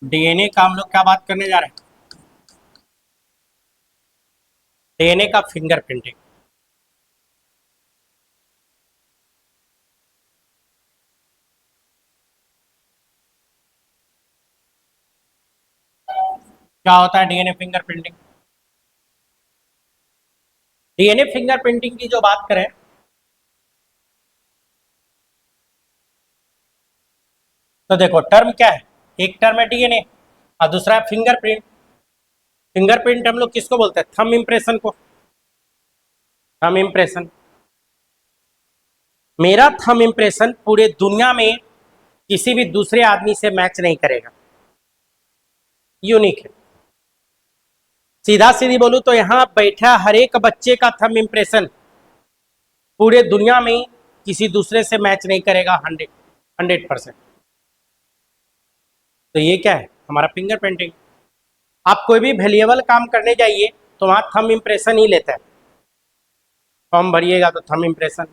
DNA का हम लोग क्या बात करने जा रहे हैं? डीएनए का फिंगरप्रिंटिंग। क्या होता है डीएनए फिंगरप्रिंटिंग? डीएनए फिंगरप्रिंटिंग की जो बात करें तो देखो टर्म क्या है। एक टर्म है डीएनए और दूसरा है फिंगरप्रिंट। फिंगरप्रिंट हम लोग किसको बोलते हैं? थंब इम्प्रेशन को। Thumb impression. मेरा थंब इम्प्रेशन पूरे दुनिया में किसी भी दूसरे आदमी से मैच नहीं करेगा। यूनिक है। सीधा सीधी बोलूं तो यहाँ बैठा हर एक बच्चे का थंब इम्प्रेशन पूरे दुनिया में किसी दूसरे से मैच नहीं करेगा। 100%। तो ये क्या है? हमारा फिंगर प्रिंटिंग। आप कोई भी वैल्यूएबल काम करने जाइए तो वहाँ थंब इम्प्रेशन ही लेता है। फॉर्म भरिएगा तो थंब इम्प्रेशन,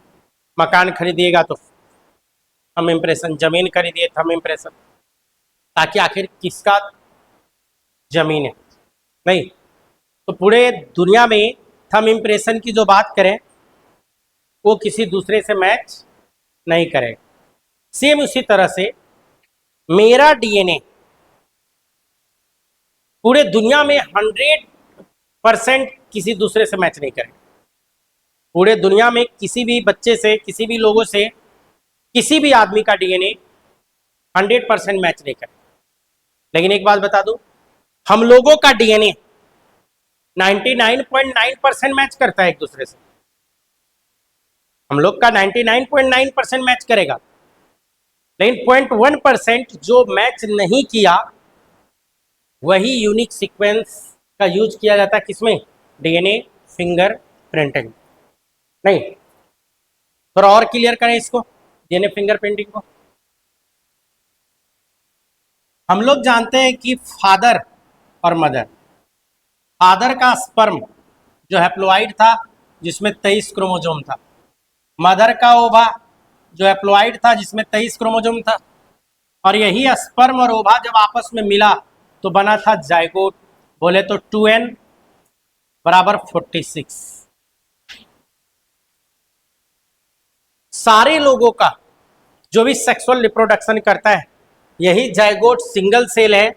मकान खरीदिएगा तो थंब इम्प्रेशन, जमीन खरीदिए थंब इम्प्रेशन, ताकि आखिर किसका जमीन है। नहीं तो पूरे दुनिया में थंब इम्प्रेशन की जो बात करें वो किसी दूसरे से मैच नहीं करेगा। सेम उसी तरह से मेरा डीएनए पूरे दुनिया में 100% किसी दूसरे से मैच नहीं करेगा। पूरे दुनिया में किसी भी बच्चे से, किसी भी लोगों से, किसी भी आदमी का डीएनए 100% मैच नहीं करेगा। लेकिन एक बात बता दूं, हम लोगों का डीएनए 99.9% मैच करता है एक दूसरे से। हम लोग का 99.9% मैच करेगा, लेकिन 0.1% जो मैच नहीं किया वही यूनिक सीक्वेंस का यूज किया जाता है। किसमें? DNA finger printing. नहीं, थोड़ा और क्लियर करें इसको, डीएनए फिंगर प्रिंटिंग को। हम लोग जानते हैं कि फादर और मदर, फादर का स्पर्म जो हैप्लॉइड था जिसमें 23 क्रोमोजोम था, मदर का ओवा जो हैप्लॉइड था जिसमें 23 क्रोमोजोम था, और यही स्पर्म और ओवा जब आपस में मिला तो बना था जाइगोट। बोले तो 2n बराबर 46। सारे लोगों का जो भी सेक्सुअल रिप्रोडक्शन करता है यही जाइगोट सिंगल सेल है।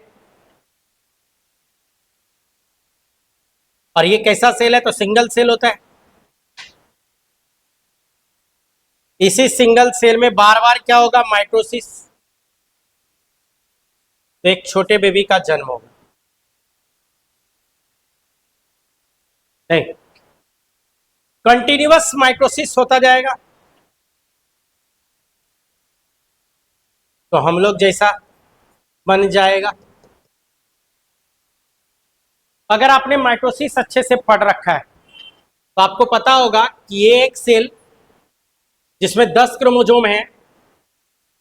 और ये कैसा सेल है? तो सिंगल सेल होता है। इसी सिंगल सेल में बार बार क्या होगा? माइटोसिस। तो एक छोटे बेबी का जन्म होगा। नहीं, कंटिन्यूअस माइटोसिस होता जाएगा तो हम लोग जैसा बन जाएगा। अगर आपने माइटोसिस अच्छे से पढ़ रखा है तो आपको पता होगा कि ये एक सेल जिसमें 10 क्रोमोजोम है,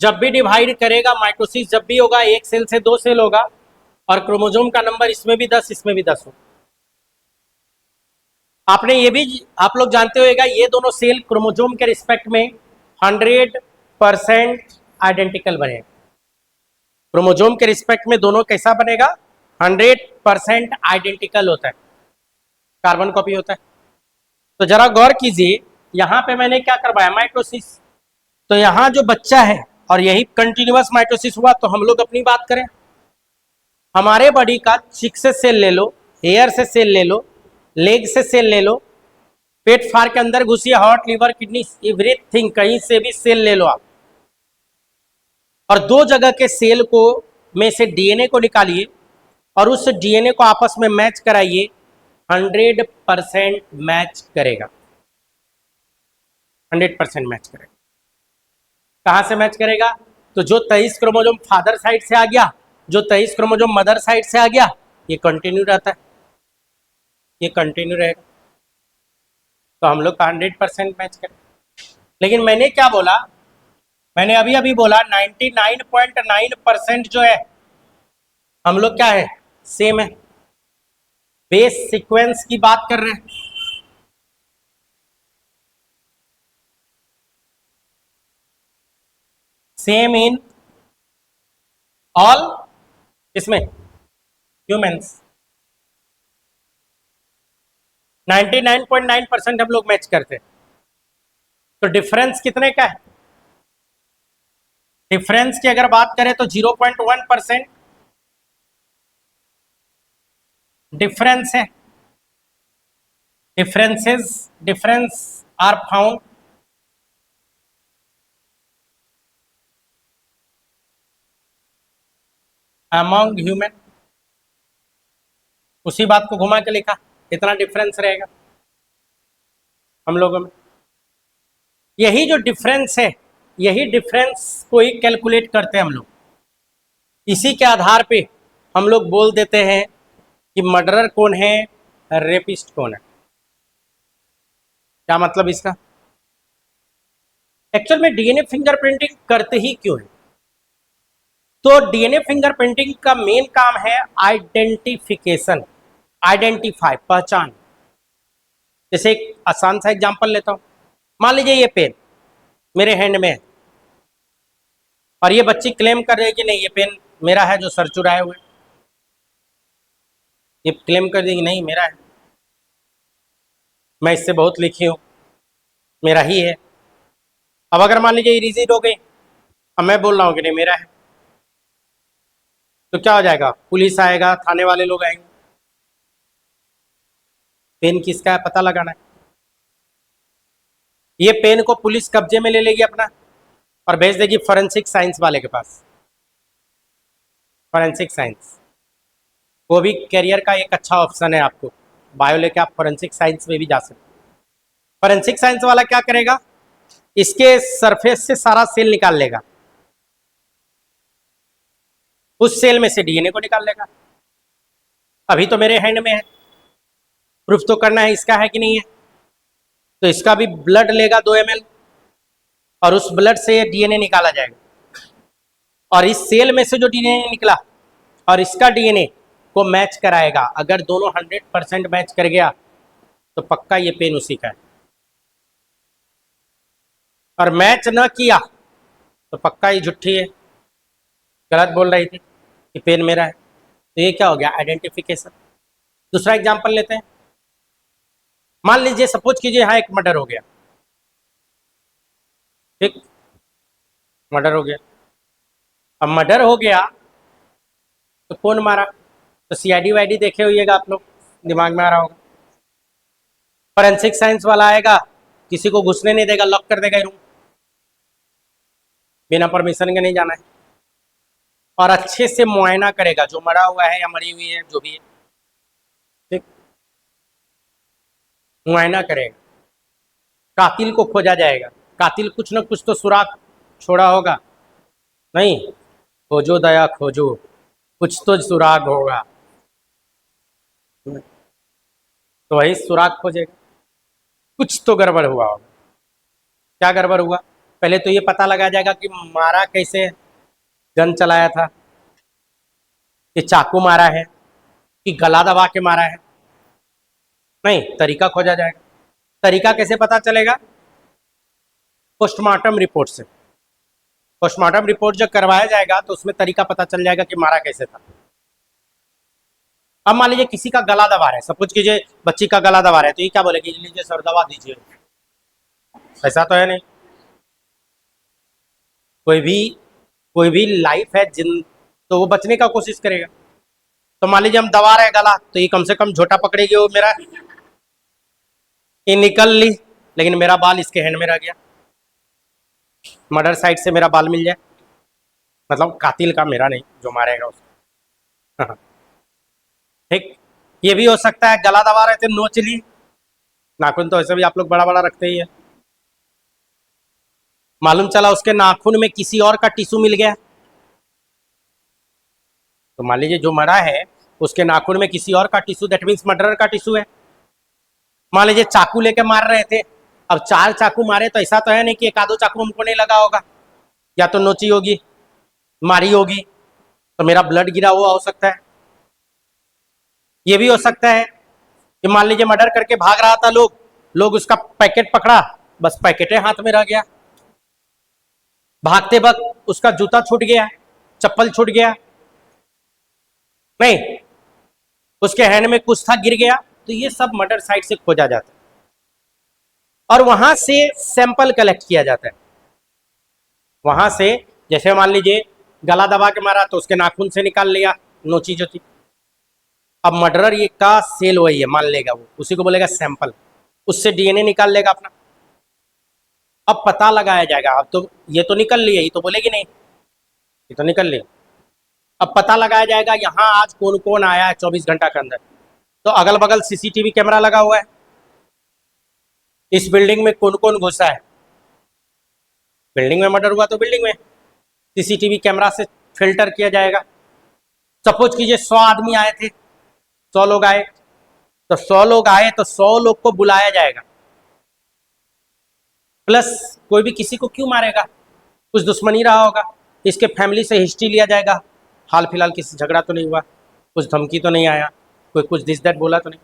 जब भी डिवाइड करेगा माइटोसिस जब भी होगा, एक सेल से दो सेल होगा और क्रोमोजोम का नंबर इसमें भी 10 इसमें भी 10 होगा। आपने ये भी आप लोग जानते होगा ये दोनों सेल क्रोमोजोम के रिस्पेक्ट में 100% आइडेंटिकल बनेगा। क्रोमोजोम के रिस्पेक्ट में दोनों कैसा बनेगा? 100% आइडेंटिकल होता है, कार्बन कॉपी होता है। तो जरा गौर कीजिए, यहां पे मैंने क्या करवाया? माइटोसिस। तो यहाँ जो बच्चा है और यही कंटिन्यूअस माइटोसिस हुआ। तो हम लोग अपनी बात करें, हमारे बॉडी का चिक से सेल ले लो, हेयर से सेल ले लो, लेग से सेल ले लो, पेट फाड़ के अंदर घुसिए, हार्ट लिवर किडनी एवरीथिंग कहीं से भी सेल ले लो आप, और दो जगह के सेल को में से डीएनए को निकालिए और उस डीएनए को आपस में मैच कराइए, 100% मैच करेगा। 100% मैच करेगा। कहां से मैच करेगा? तो जो 23 क्रोमोजोम फादर साइड से आ गया, जो 23 क्रोमोजोम मदर साइड से आ गया, ये कंटिन्यू रहता है, ये कंटिन्यू रहेगा। तो हम लोग का 100% मैच करें। लेकिन मैंने क्या बोला? मैंने अभी अभी बोला 99.9% जो है हम लोग क्या है? सेम है। बेस सीक्वेंस की बात कर रहे हैं। सेम इन ऑल इसमें ह्यूमंस 99.9% हम लोग मैच करते हैं। तो डिफरेंस कितने का है? डिफरेंस की अगर बात करें तो 0.1% डिफरेंस है। Difference are found among human. उसी बात को घुमा के लिखा, इतना डिफरेंस रहेगा हम लोगों में। यही जो डिफरेंस है, यही डिफरेंस को ही कैलकुलेट करते हैं हम लोग। इसी के आधार पे हम लोग बोल देते हैं कि मर्डरर कौन है, रेपिस्ट कौन है। क्या मतलब इसका? एक्चुअल में डीएनए फिंगरप्रिंटिंग करते ही क्यों है? तो डीएनए फिंगरप्रिंटिंग का मेन काम है आइडेंटिफिकेशन, आइडेंटिफाई, पहचान। जैसे एक आसान सा एग्जांपल लेता हूं। मान लीजिए ये पेन मेरे हैंड में है और ये बच्ची क्लेम कर रही है कि नहीं ये पेन मेरा है जो सर चुराए हुए। ये क्लेम कर देगी नहीं मेरा है, मैं इससे बहुत लिखी हूं, मेरा ही है। अब अगर मान लीजिए इरेज़र हो गई, अब मैं बोल रहा हूँ कि नहीं मेरा है, तो क्या हो जाएगा? पुलिस आएगा, थाने वाले लोग आएंगे, पेन किसका है पता लगाना है। ये पेन को पुलिस कब्जे में ले लेगी अपना और भेज देगी फॉरेंसिक साइंस वाले के पास। फॉरेंसिक साइंस वो भी करियर का एक अच्छा ऑप्शन है आपको, बायो लेके आप फॉरेंसिक साइंस में भी जा सकते। फॉरेंसिक साइंस वाला क्या करेगा? इसके सरफेस से सारा सेल निकाल लेगा, उस सेल में से डीएनए को निकाल लेगा। अभी तो मेरे हैंड में है, प्रूफ तो करना है इसका है कि नहीं है, तो इसका भी ब्लड लेगा 2 ml और उस ब्लड से डीएनए निकाला जाएगा। और इस सेल में से जो डीएनए निकला और इसका डीएनए को मैच कराएगा। अगर दोनों 100% मैच कर गया तो पक्का ये पेन उसी का है, और मैच न किया तो पक्का ये झूठी है, गलत बोल रही थी कि पेन मेरा है। तो ये क्या हो गया? आइडेंटिफिकेशन। दूसरा एग्जांपल लेते हैं। मान लीजिए सपोज कीजिए यहाँ एक मर्डर हो गया, ठीक, मर्डर हो गया। अब मर्डर हो गया तो कौन मारा? तो सीआईडी वाईडी देखे होइएगा आप लोग, दिमाग में आ रहा होगा। फॉरेंसिक साइंस वाला आएगा, किसी को घुसने नहीं देगा, लॉक कर देगा रूम, बिना परमिशन के नहीं जाना है, और अच्छे से मुआयना करेगा जो मरा हुआ है या मरी हुई है जो भी है, ठीक, मुआयना करेगा। कातिल को खोजा जाएगा, कातिल कुछ न कुछ तो सुराग छोड़ा होगा, नहीं? खोजो दया खोजो, कुछ तो सुराग होगा, तो वही सुराग खोजेगा। कुछ तो गड़बड़ हुआ होगा। क्या गड़बड़ हुआ? पहले तो ये पता लगा जाएगा कि मारा कैसे, गन चलाया था, कि चाकू मारा है, कि गला दबा के मारा है, नहीं, तरीका खोजा जाएगा। तरीका कैसे पता चलेगा? पोस्टमार्टम रिपोर्ट से। पोस्टमार्टम रिपोर्ट जब करवाया जाएगा तो उसमें तरीका पता चल जाएगा कि मारा कैसे था। अब मान लीजिए किसी का गला दबा रहे हैं, सपोज कीजिए बच्ची का गला दबा रहे हैं, तो ये क्या बोलेगी? लीजिए सर दबा दीजिए। ऐसा तो है नहीं। कोई भी कोई भी लाइफ है जिन, तो वो बचने का कोशिश करेगा। तो मान लीजिए हम दबा रहे हैं गला, तो ये कम से कम झोटा पकड़ेगी, वो मेरा ये निकल ली, लेकिन मेरा बाल इसके हैंड में रह गया, मर्डर साइड से मेरा बाल मिल जाए, मतलब कातिल का, मेरा नहीं, जो मारेगा उसको। ठीक, ये भी हो सकता है गला दबा रहे थे, नोच ली, नाखून तो ऐसे भी आप लोग बड़ा बड़ा रखते ही है, मालूम चला उसके नाखून में किसी और का टिश्यू मिल गया। तो मान लीजिए जो मरा है उसके नाखून में किसी और का टिश्यू, दैट मीन्स मर्डरर का टिश्यू है। मान लीजिए चाकू लेके मार रहे थे, अब 4 चाकू मारे, तो ऐसा तो है नहीं कि एक आधो चाकू हमको नहीं लगा होगा, या तो नोची होगी, मारी होगी, तो मेरा ब्लड गिरा हुआ हो सकता है। ये भी हो सकता है कि मान लीजिए मर्डर करके भाग रहा था लोग उसका पैकेट पकड़ा, बस पैकेटे हाथ में रह गया, भागते वक्त उसका जूता छूट गया, चप्पल छूट गया, नहीं, उसके हैंड में कुछ था, गिर गया, तो ये सब मर्डर साइट से खोजा जाता है और वहां से सैंपल कलेक्ट किया जाता है। वहां से जैसे मान लीजिए गला दबा के मारा तो उसके नाखून से निकाल लिया नोची जो थी। अब मर्डरर ये का सेल वही है मान लेगा, वो उसी को बोलेगा सैंपल, उससे डीएनए निकाल लेगा अपना। अब पता लगाया जाएगा, अब तो ये तो निकल लिया, ये तो बोलेगी नहीं, ये तो निकल लिया। अब पता लगाया जाएगा यहाँ आज कौन कौन आया है 24 घंटा के अंदर। तो अगल बगल सीसीटीवी कैमरा लगा हुआ है, इस बिल्डिंग में कौन कौन घुसा है, बिल्डिंग में मर्डर हुआ तो बिल्डिंग में सीसीटीवी कैमरा से फिल्टर किया जाएगा। सपोज कीजिए 100 आदमी आए थे, 100 लोग आए, तो 100 लोग आए तो 100 लोग को बुलाया जाएगा। प्लस कोई भी किसी को क्यों मारेगा, कुछ दुश्मनी रहा होगा, इसके फैमिली से हिस्ट्री लिया जाएगा, हाल फिलहाल किसी झगड़ा तो नहीं हुआ, कुछ धमकी तो नहीं आया, कोई कुछ दिस दैट बोला तो नहीं,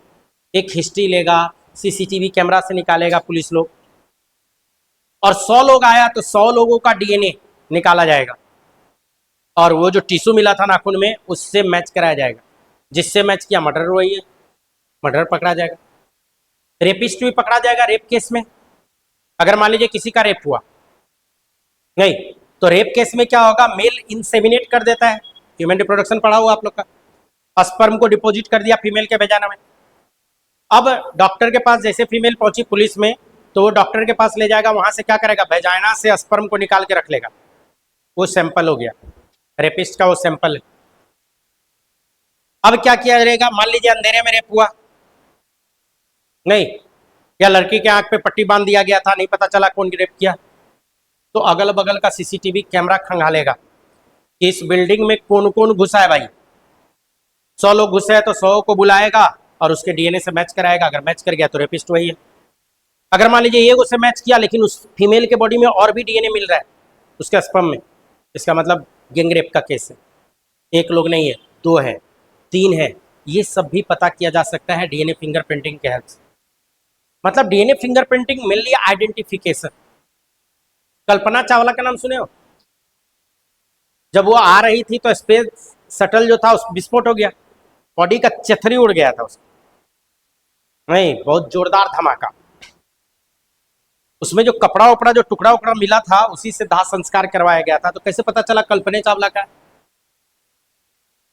एक हिस्ट्री लेगा, सीसीटीवी कैमरा से निकालेगा पुलिस लोग। और 100 लोग आया तो 100 लोगों का डीएनए निकाला जाएगा और वो जो टिश्यू मिला था नाखून में उससे मैच कराया जाएगा, जिससे मैच किया मर्डर वही है, मर्डर पकड़ा जाएगा। रेपिस्ट भी पकड़ा जाएगा रेप केस में। अगर मान लीजिए किसी का रेप हुआ नहीं, तो रेप केस में क्या होगा, मेल इंसेमिनेट कर देता है, ह्यूमन रिप्रोडक्शन पढ़ा हुआ आप लोग का, स्पर्म को डिपॉजिट कर दिया फीमेल के वेजाना में। अब डॉक्टर के पास जैसे फीमेल पहुंची पुलिस में, तो वो डॉक्टर के पास ले जाएगा, वहां से क्या करेगा, वेजाना से स्पर्म को निकाल के रख लेगा, वो सैंपल हो गया, रेपिस्ट का वो सैंपल है। अब क्या किया जाएगा, मान लीजिए अंधेरे में रेप हुआ नहीं, या लड़की के आंख पे पट्टी बांध दिया गया था, नहीं पता चला कौन रेप किया, तो अगल बगल का सीसीटीवी कैमरा खंगालेगा कि इस बिल्डिंग में कौन कौन घुसा है भाई। 100 लोग घुसे हैं तो 100 को बुलाएगा और उसके डीएनए से मैच कराएगा, अगर मैच कर गया तो रेपिस्ट वही है। अगर मान लीजिए ये उससे मैच किया लेकिन उस फीमेल के बॉडी में और भी डीएनए मिल रहा है उसके स्पर्म में, इसका मतलब गैंग रेप का केस है। एक लोग नहीं है, 2 है, 3 है, ये सब भी पता किया जा सकता है डीएनए फिंगरप्रिंटिंग के हेल्प से। मतलब DNA fingerprinting mainly identification. Kalpana Chawla का नाम सुने हो? जब वो आ रही थी तो स्पेस शटल जो था उस विस्फोट हो गया, बॉडी का चथरी उड़ गया था उसका, नहीं बहुत जोरदार धमाका। उसमें जो कपड़ा उपड़ा जो टुकड़ा उकड़ा मिला था उसी से दाह संस्कार करवाया गया था, तो कैसे पता चला कल्पना चावला का?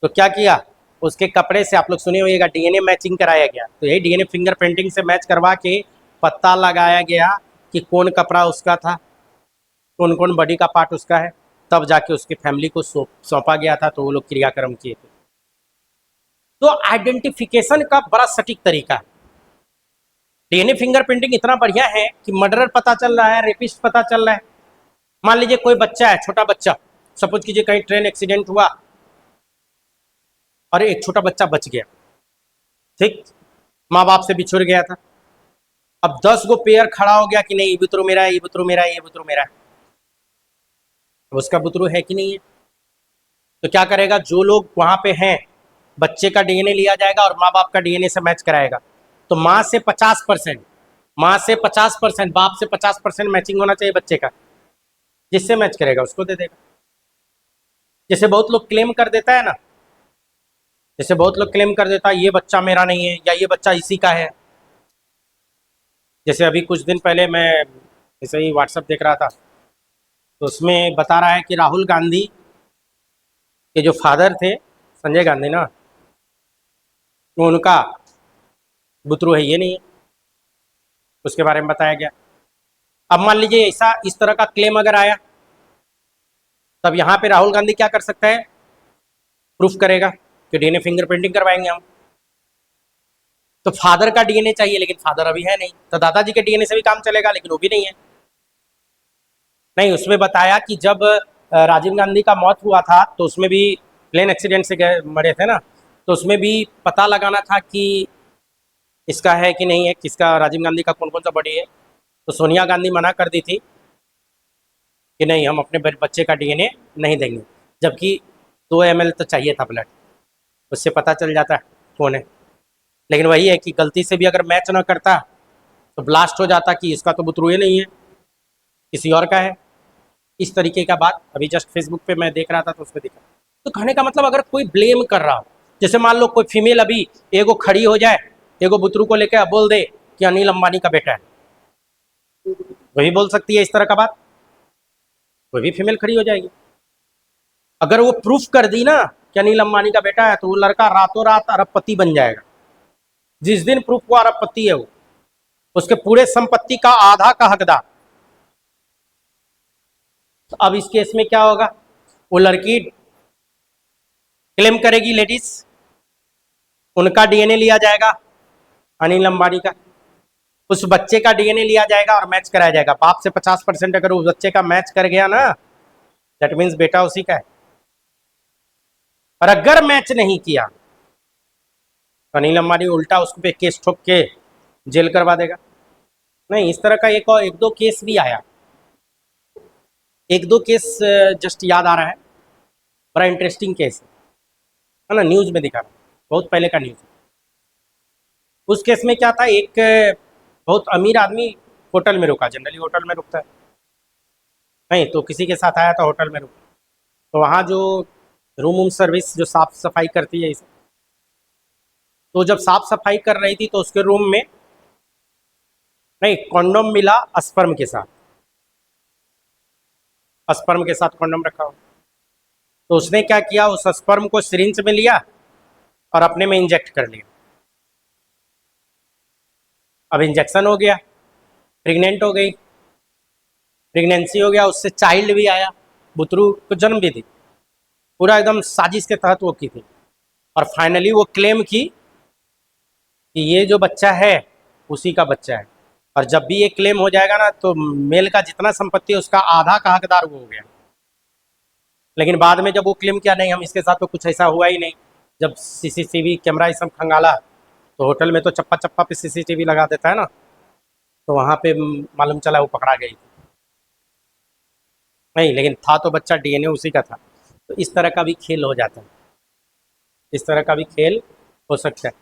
तो क्या किया, उसके कपड़े से आप लोग सुने होइएगा डीएनए मैचिंग कराया गया, तो यही डीएनए फिंगरप्रिंटिंग से मैच करवा के पता लगाया गया कि कौन कपड़ा उसका था, कौन कौन बॉडी का पार्ट उसका है, तब जाके उसकी फैमिली को सौंपा गया था, तो वो लोग क्रियाक्रम किए थे। तो आइडेंटिफिकेशन का बड़ा सटीक तरीका है। डीएनए फिंगरप्रिंटिंग इतना बढ़िया है कि मर्डरर पता चल रहा है, रेपिस्ट पता चल रहा है। मान लीजिए कोई बच्चा है, छोटा बच्चा, सपोज कीजिए कहीं ट्रेन एक्सीडेंट हुआ और एक छोटा बच्चा बच गया, ठीक, माँ बाप से बिछुड़ गया था। अब 10 गो पेयर खड़ा हो गया कि नहीं ये बुतरू मेरा है, ये बुतरू मेरा है, ये बुतरू मेरा है, उसका बुतरू है कि नहीं है। तो क्या करेगा, जो लोग वहां पे हैं बच्चे का डीएनए लिया जाएगा और माँ बाप का डीएनए से मैच कराएगा। तो माँ से 50%, माँ से 50%, बाप से 50% मैचिंग होना चाहिए बच्चे का, जिससे मैच करेगा उसको दे देगा। जैसे बहुत लोग क्लेम कर देता है ना, जैसे बहुत लोग क्लेम कर देता है ये बच्चा मेरा नहीं है या ये बच्चा इसी का है। जैसे अभी कुछ दिन पहले मैं ऐसे ही व्हाट्सएप देख रहा था, तो उसमें बता रहा है कि राहुल गांधी के जो फादर थे, संजय गांधी ना, तो उनका बुतरू है ये नहीं है, उसके बारे में बताया गया। अब मान लीजिए ऐसा इस तरह का क्लेम अगर आया, तब यहाँ पे राहुल गांधी क्या कर सकता है, प्रूफ करेगा कि डीएनए फिंगरप्रिंटिंग करवाएंगे हम। तो फादर का डीएनए चाहिए, लेकिन फादर अभी है नहीं, तो दादाजी के डीएनए से भी काम चलेगा, लेकिन वो भी नहीं है। नहीं, उसमें बताया कि जब राजीव गांधी का मौत हुआ था तो उसमें भी प्लेन एक्सीडेंट से गए मरे थे ना, तो उसमें भी पता लगाना था कि इसका है कि नहीं है, किसका, राजीव गांधी का कौन कौन सा बॉडी है। तो सोनिया गांधी मना कर दी थी कि नहीं हम अपने बच्चे का डीएनए नहीं देंगे, जबकि 2 ml तो चाहिए था ब्लड, उससे पता चल जाता है कौन है। लेकिन वही है कि गलती से भी अगर मैच ना करता तो ब्लास्ट हो जाता कि इसका तो बुतरू नहीं है, किसी और का है। इस तरीके का बात अभी जस्ट फेसबुक पे मैं देख रहा था तो उसमें दिखा। तो कहने का मतलब अगर कोई ब्लेम कर रहा हो जैसे मान लो कोई फीमेल अभी एगो खड़ी हो जाए, एगो बुतरू को लेकर बोल दे कि अनिल अंबानी का बेटा है, वही बोल सकती है इस तरह का बात, कोई भी फीमेल खड़ी हो जाएगी। अगर वो प्रूफ कर दी ना कि अनिल अंबानी का बेटा है, तो वो लड़का रातों रात अरबपति बन जाएगा। जिस दिन प्रूफ हुआ अरबपति है वो, उसके पूरे संपत्ति का आधा का हकदार। तो अब इस केस में क्या होगा, वो लड़की क्लेम करेगी, लेडीज, उनका डीएनए लिया जाएगा, अनिल अंबानी का, उस बच्चे का डीएनए लिया जाएगा और मैच कराया जाएगा। बाप से 50% अगर उस बच्चे का मैच कर गया ना, दैट मीन्स बेटा उसी का है। और अगर मैच नहीं किया तो अनिल अंबानी उल्टा उस पे केस ठोक के जेल करवा देगा। नहीं, इस तरह का एक दो केस भी आया, एक दो केस जस्ट याद आ रहा है, बड़ा इंटरेस्टिंग केस है ना, न्यूज में दिखा, बहुत पहले का न्यूज। उस केस में क्या था, एक बहुत अमीर आदमी होटल में रुका, जनरली होटल में रुकता है, नहीं तो किसी के साथ आया था होटल में रुका, तो वहाँ जो रूम सर्विस जो साफ सफाई करती है इसे, तो जब साफ सफाई कर रही थी तो उसके रूम में नहीं कॉन्डोम मिला, स्पर्म के साथ, स्पर्म के साथ कॉन्डोम रखा हो। तो उसने क्या किया, उस स्पर्म को सिरिंज में लिया और अपने में इंजेक्ट कर लिया। अब इंजेक्शन हो गया, प्रेग्नेंट हो गई, प्रेगनेंसी हो गया, उससे चाइल्ड भी आया, बुतरू को जन्म भी दी, पूरा एकदम साजिश के तहत वो की थी। और फाइनली वो क्लेम की कि ये जो बच्चा है उसी का बच्चा है, और जब भी ये क्लेम हो जाएगा ना, तो मेल का जितना संपत्ति है उसका आधा का हकदार वो हो गया। लेकिन बाद में जब वो क्लेम किया, नहीं हम इसके साथ तो कुछ ऐसा हुआ ही नहीं, जब सीसीटीवी कैमरा ये सब खंगाला, तो होटल में तो चप्पा चप्पा पे सीसीटीवी लगा देता है ना, तो वहाँ पे मालूम चला वो पकड़ा गई। नहीं, लेकिन था तो बच्चा, डीएनए उसी का था। तो इस तरह का भी खेल हो जाता है, इस तरह का भी खेल हो सकता है।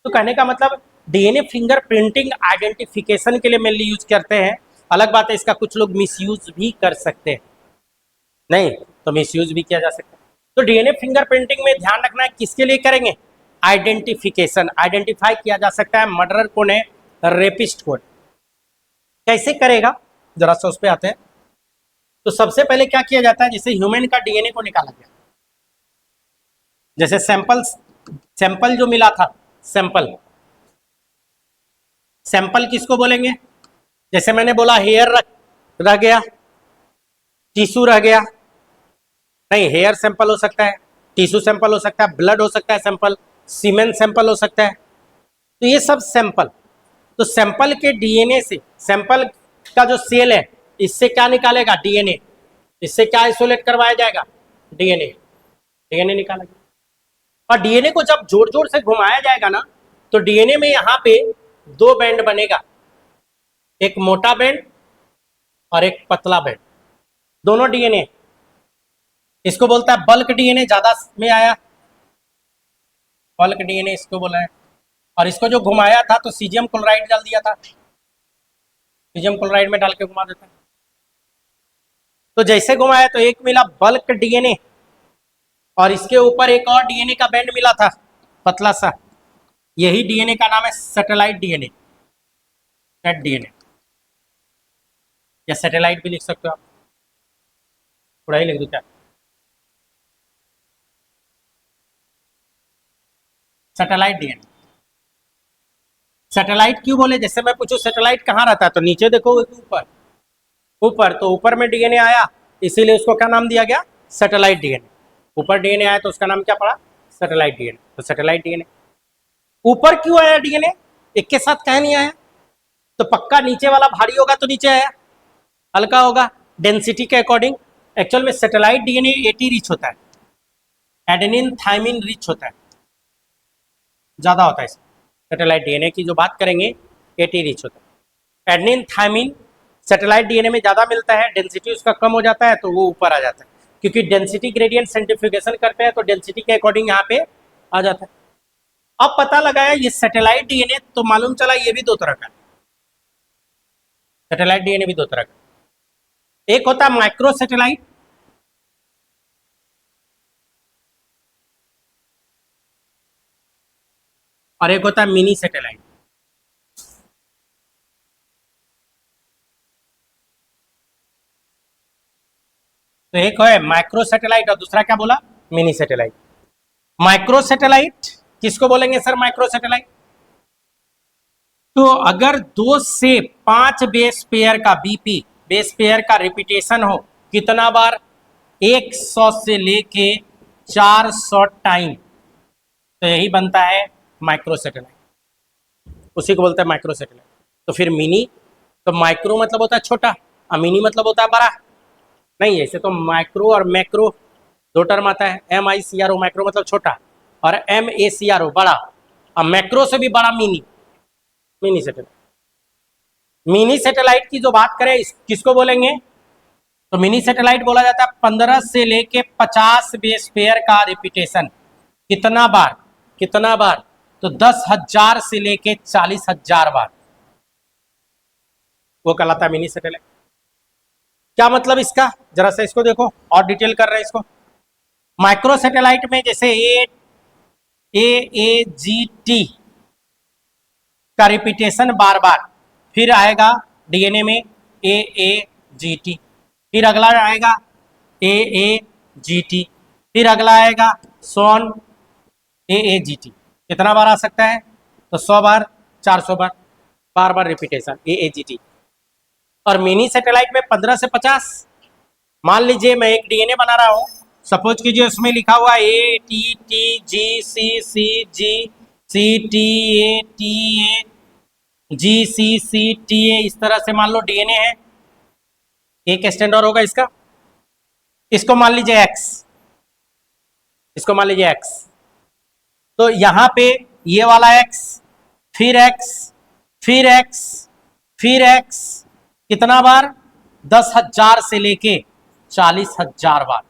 तो कहने का मतलब डीएनए फिंगर प्रिंटिंग आइडेंटिफिकेशन के लिए मेनली यूज करते हैं। अलग बात है इसका कुछ लोग मिसयूज भी कर सकते हैं, नहीं तो मिसयूज भी किया जा सकता है। तो डीएनए फिंगर प्रिंटिंग में ध्यान रखना है किसके लिए करेंगे, आइडेंटिफिकेशन, आइडेंटिफाई किया जा सकता है मर्डरर कौन है, रेपिस्ट कौन। कैसे करेगा, जरा सा उस पर आते हैं। तो सबसे पहले क्या किया जाता है, जैसे ह्यूमन का डीएनए को निकाला गया, जैसे सैंपल जो मिला था, सैंपल, सैंपल किसको बोलेंगे, जैसे मैंने बोला हेयर रह गया, टिश्यू रह गया, नहीं हेयर सैंपल हो सकता है, टिश्यू सैंपल हो सकता है, ब्लड हो सकता है सैंपल, सीमेन सैंपल हो सकता है, तो ये सब सैंपल। तो सैंपल के डीएनए से, सैंपल का जो सेल है इससे क्या निकालेगा, डीएनए, इससे क्या आइसोलेट करवाया जाएगा, डीएनए, डीएनए निकाला गया। और डीएनए को जब जोर जोर से घुमाया जाएगा ना, तो डीएनए में यहाँ पे दो बैंड बनेगा, एक मोटा बैंड और एक पतला बैंड, दोनों डीएनए, इसको बोलता है बल्क डीएनए, ज्यादा में आया बल्क डीएनए इसको बोला है। और इसको जो घुमाया था तो सीजियम क्लोराइड डाल दिया था, सीजियम क्लोराइड में डाल के घुमा देता है। तो जैसे घुमाया तो एक मिला बल्क डीएनए, और इसके ऊपर एक और डीएनए का बैंड मिला था पतला सा, यही डीएनए का नाम है सैटेलाइट डीएनए, सेट डीएनए, या सैटेलाइट भी लिख सकते हो आप, थोड़ा ही लिख दो क्या, सैटेलाइट डीएनए। सैटेलाइट क्यों बोले, जैसे मैं पूछूं सैटेलाइट कहाँ रहता है, तो नीचे देखो ऊपर, ऊपर, तो ऊपर में डीएनए आया, इसीलिए उसको क्या नाम दिया गया, सैटेलाइट डीएनए। ऊपर डीएनए आया तो उसका नाम क्या पड़ा, सैटेलाइट डीएनए। तो सैटेलाइट डीएनए ऊपर क्यों आया, डीएनए एक के साथ कहीं नहीं आया, तो पक्का नीचे वाला भारी होगा तो नीचे आया, हल्का होगा डेंसिटी के अकॉर्डिंग। एक्चुअल में सैटेलाइट डीएनए 80 रिच होता है, एडेनिन थायमिन रिच होता है, ज्यादा होता है इसमें। सैटेलाइट डीएनए की जो बात करेंगे 80 रिच होता है, एडेनिन थायमिन सैटेलाइट डीएनए में ज्यादा मिलता है, डेंसिटी उसका कम हो जाता है तो वो ऊपर आ जाता है, क्योंकि डेंसिटी ग्रेडियंट सेंट्रीफ्यूगेशन करते हैं तो डेंसिटी के अकॉर्डिंग यहाँ पे आ जाता है। अब पता लगाया ये सैटेलाइट डीएनए, तो मालूम चला ये भी दो तरह का, सैटेलाइट डीएनए भी दो तरह का, एक होता है माइक्रो सैटेलाइट, और एक होता है मिनी सैटेलाइट। तो एक है माइक्रो सैटेलाइट और दूसरा क्या बोला, मिनी सैटेलाइट। माइक्रो सैटेलाइट किसको बोलेंगे सर, माइक्रो सैटेलाइट? तो अगर 2 से 5 बेस पेयर का बीपी, बेस पेयर का रिपीटेशन हो, कितना बार, 100 से लेके 400 टाइम, तो यही बनता है माइक्रो सैटेलाइट, उसी को बोलते हैं माइक्रो सैटेलाइट। तो फिर मिनी, तो माइक्रो मतलब होता है छोटा और मिनी मतलब होता है बड़ा। नहीं, ऐसे तो माइक्रो और मैक्रो दो टर्म आता है। MICRO माइक्रो मतलब छोटा और MACRO बड़ा, और मैक्रो से भी बड़ा mini, mini satellite. Mini satellite की जो बात करें किसको बोलेंगे, तो मिनी सैटेलाइट बोला जाता है 15 से लेके 50 बेस पेयर का रिपीटेशन, कितना बार, कितना बार, तो 10,000 से लेके 40,000 बार, वो कहलाता है मिनी सैटेलाइट। क्या मतलब इसका, जरा सा इसको देखो और डिटेल कर रहे हैं इसको। माइक्रो सैटेलाइट में जैसे AAGT का रिपीटेशन बार बार, फिर आएगा DNA में AAGT, फिर अगला आएगा AAGT, फिर अगला आएगा सोन AAGT। कितना बार आ सकता है, तो 100 बार, 400 बार, बार बार रिपीटेशन AAGT। और मिनी सैटेलाइट में 15 से 50। मान लीजिए मैं एक DNA बना रहा हूँ, सपोज कीजिए उसमें लिखा हुआ ATTGCCGCTA, इस तरह से मान लो DNA है, एक स्टैंडर्ड होगा इसका। इसको मान लीजिए X, इसको मान लीजिए X, तो यहाँ पे ये वाला X, फिर X, फिर X, फिर X, कितना बार, 10,000 से लेके 40,000 बार।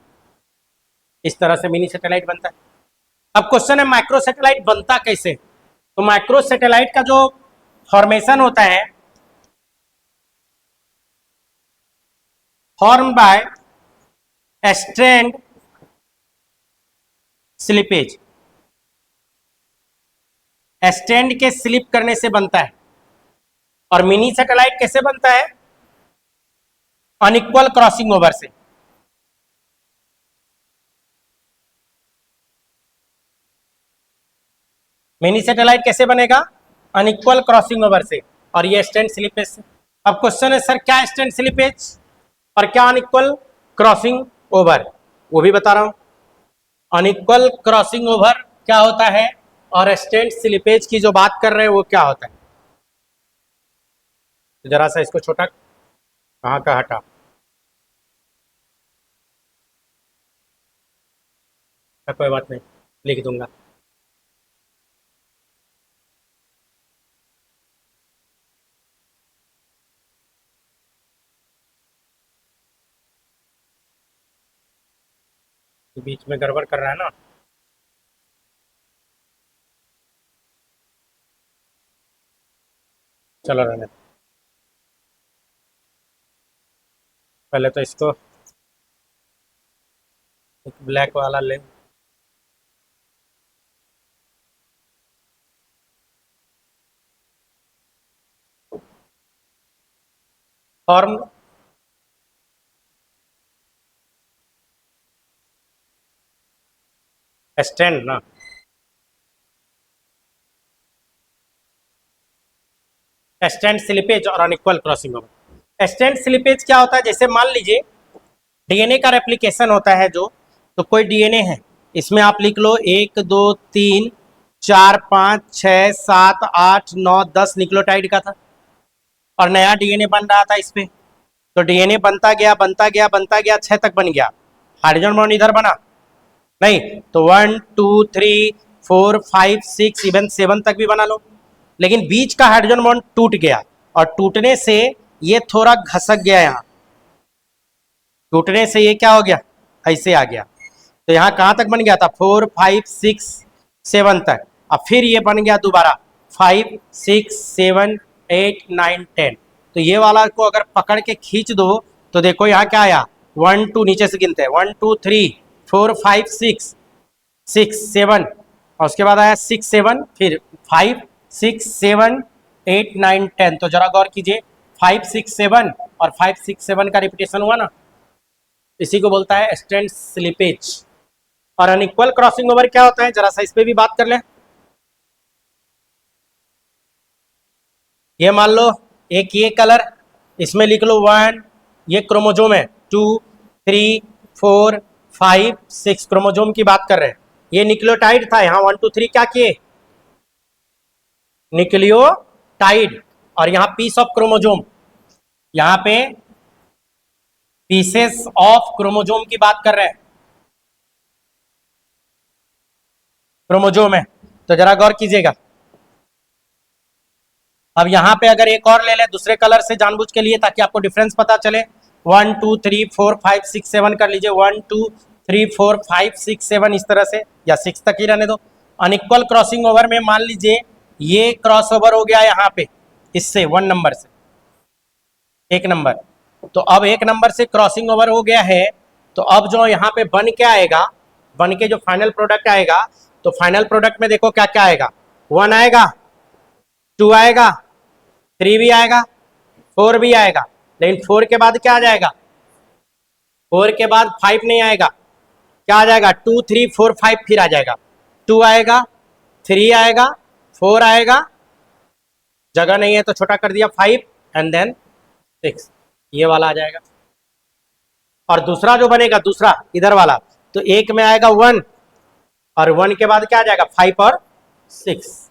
इस तरह से मिनी सैटेलाइट बनता है। अब क्वेश्चन है माइक्रो सैटेलाइट बनता कैसे। तो माइक्रो सैटेलाइट का जो फॉर्मेशन होता है, form by strand slippage, strand के स्लिप करने से बनता है। और मिनी सैटेलाइट कैसे बनता है, अनइक्वल क्रॉसिंग ओवर से। मिनी सैटेलाइट कैसे बनेगा, अनइक्वल क्रॉसिंग ओवर से, और ये स्टैंड स्लिपेज से। अब क्वेश्चन है सर क्या स्टैंड स्लिपेज और क्या अनइक्वल क्रॉसिंग ओवर, वो भी बता रहा हूं। अनइक्वल क्रॉसिंग ओवर क्या होता है और स्टैंड स्लिपेज की जो बात कर रहे हैं वो क्या होता है। तो जरा सा इसको छोटा कहाँ का हटा, कोई बात नहीं, लिख दूंगा। बीच में गड़बड़ कर रहा है ना, चलो रहने दो। पहले तो इसको एक ब्लैक वाला ले, फॉर्म स्टैंड ना, स्टैंड स्लिपेज और unequal crossing over. Stand slippage क्या होता है, जैसे मान लीजिए DNA का रेप्लिकेशन होता है जो, तो कोई DNA है, इसमें आप लिख लो 1 2 3 4 5 6 7 8 9 10 न्यूक्लियोटाइड का था, और नया DNA बन रहा था इस पे। तो DNA बनता गया बनता गया बनता गया, 6 तक बन गया, हाइड्रोजन बॉन्ड इधर बना नहीं, तो 1 2 3 4 5 6 इवन 7 तक भी बना लो। लेकिन बीच का हाइड्रोजन बॉन्ड टूट गया, और टूटने से ये थोड़ा घसक गया, यहाँ टूटने से ये क्या हो गया, ऐसे आ गया। तो यहाँ कहाँ तक बन गया था, 4 5 6 7 तक, अब फिर ये बन गया दोबारा 5 6 7 8 9 10। तो ये वाला को अगर पकड़ के खींच दो तो देखो यहाँ क्या आया, 1 2, नीचे से गिनते हैं 1 2 3 4 5 6 6 7, और उसके बाद आया 6 7, फिर 5 6 7 8 9 10। तो जरा गौर कीजिए, 5 6 7 और 5 6 7 का रिपीटेशन हुआ ना, इसी को बोलता है स्टैंड स्लिपेज। और अनइक्वल क्रॉसिंग ओवर क्या होता है, जरा सा इस पे भी बात कर ले। ये मान लो एक ये कलर, इसमें लिख लो 1, ये क्रोमोजोम है 2 3 4 5 6, क्रोमोजोम की बात कर रहे हैं। ये न्यूक्लियोटाइड था, यहाँ 1 2 3 क्या किए, न्यूक्लियोटाइड। और यहाँ पीस ऑफ क्रोमोजोम, यहाँ पे पीसेस ऑफ क्रोमोजोम की बात कर रहे हैं, क्रोमोजोम है। तो जरा गौर कीजिएगा। अब यहाँ पे अगर एक और ले ले दूसरे कलर से जानबूझ के लिए, ताकि आपको डिफरेंस पता चले, 1 2 3 4 5 6 7 कर लीजिए, 1 2 3 4 5 6 7 इस तरह से, या 6 तक ही रहने दो। अनइक्वल क्रॉसिंग ओवर में मान लीजिए ये क्रॉस ओवर हो गया यहाँ पे इससे 1 नंबर से, 1 नंबर। तो अब 1 नंबर से क्रॉसिंग ओवर हो गया है, तो अब जो यहाँ पे बन के आएगा, बन के जो फाइनल प्रोडक्ट आएगा, तो फाइनल प्रोडक्ट में देखो क्या क्या आएगा, 1 आएगा, 2 आएगा, 3 भी आएगा, 4 भी आएगा। लेकिन 4 के बाद क्या आ जाएगा, 4 के बाद 5 नहीं आएगा, क्या आ जाएगा, 2 3 4 5 फिर आ जाएगा, 2 आएगा, 3 आएगा, 4 आएगा, जगह नहीं है तो छोटा कर दिया 5 एंड देन 6, ये वाला आ जाएगा। और दूसरा जो बनेगा, दूसरा इधर वाला, तो एक में आएगा 1, और 1 के बाद क्या आ जाएगा, 5 और 6,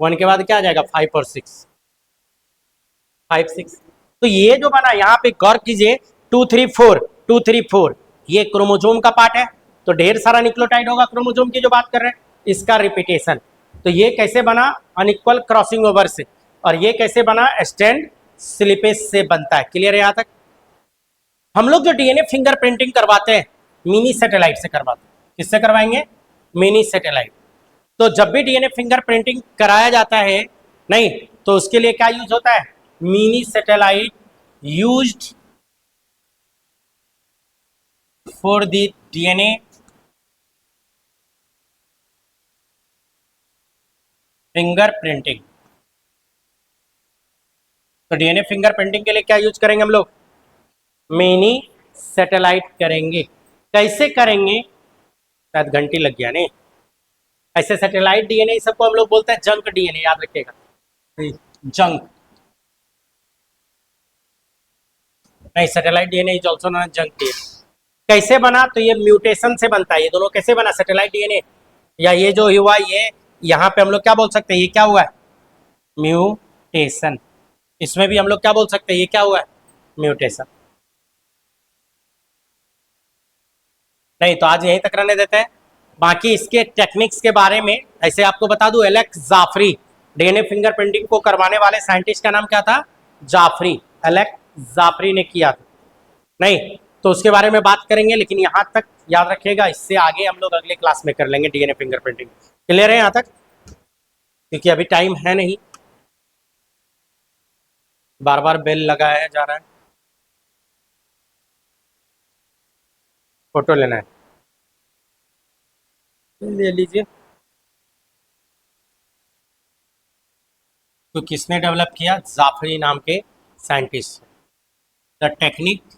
1 के बाद क्या आ जाएगा, 5 और 6, 5 6। तो ये जो बना यहाँ पे गौर कीजिए, 2 3 4 2 3 4, ये क्रोमोजोम का पार्ट है, तो ढेर सारा न्यूक्लियोटाइड होगा क्रोमोजोम की जो बात कर रहे हैं, इसका रिपीटेशन। तो ये कैसे बना, अनइक्वल क्रॉसिंग ओवर से। और ये कैसे बना, स्टैंड स्लिपेज से बनता है। क्लियर है यहाँ तक। हम लोग जो डीएनए फिंगरप्रिंटिंग करवाते हैं, मिनी सैटेलाइट से करवाते हैं। किससे करवाएंगे, मिनी सैटेलाइट। तो जब भी डीएनए फिंगरप्रिंटिंग कराया जाता है, नहीं तो उसके लिए क्या यूज होता है, mini satellite used for the DNA fingerprinting. तो डीएनए फिंगरप्रिंटिंग के लिए क्या यूज करेंगे हम लोग, मिनी सैटेलाइट करेंगे। कैसे करेंगे, शायद घंटी लग गया नहीं, ऐसे सैटेलाइट डीएनए सबको हम लोग बोलते हैं जंक डीएनए, याद रखिएगा, जंक नहीं, satellite DNA is also known junk DNA. कैसे बना, तो ये म्यूटेशन से बनता है। ये दोनों कैसे बना, सैटेलाइट डीएनए या ये जो हुआ, ये यहाँ पे हम लोग क्या बोल सकते हैं, ये क्या हुआ है, म्यूटेशन। इसमें भी हम लोग क्या बोल सकते हैं, ये क्या हुआ है, म्यूटेशन। नहीं तो आज यहीं तक रहने देते हैं, बाकी इसके टेक्निक्स के बारे में ऐसे आपको बता दूं, एलेक्स जाफरी, डीएनए फिंगरप्रिंटिंग को करवाने वाले साइंटिस्ट का नाम क्या था, जाफरी, एलेक्स जाफरी ने किया था। नहीं तो उसके बारे में बात करेंगे, लेकिन यहाँ तक याद रखिएगा, इससे आगे हम लोग अगले क्लास में कर लेंगे डीएनए फिंगरप्रिंटिंग। क्लियर है यहाँ तक, क्योंकि अभी टाइम है नहीं, बार बार बेल लगाया जा रहा है, फोटो लेना है, ले लीजिए। तो किसने डेवलप किया, जाफरी नाम के scientist. The technique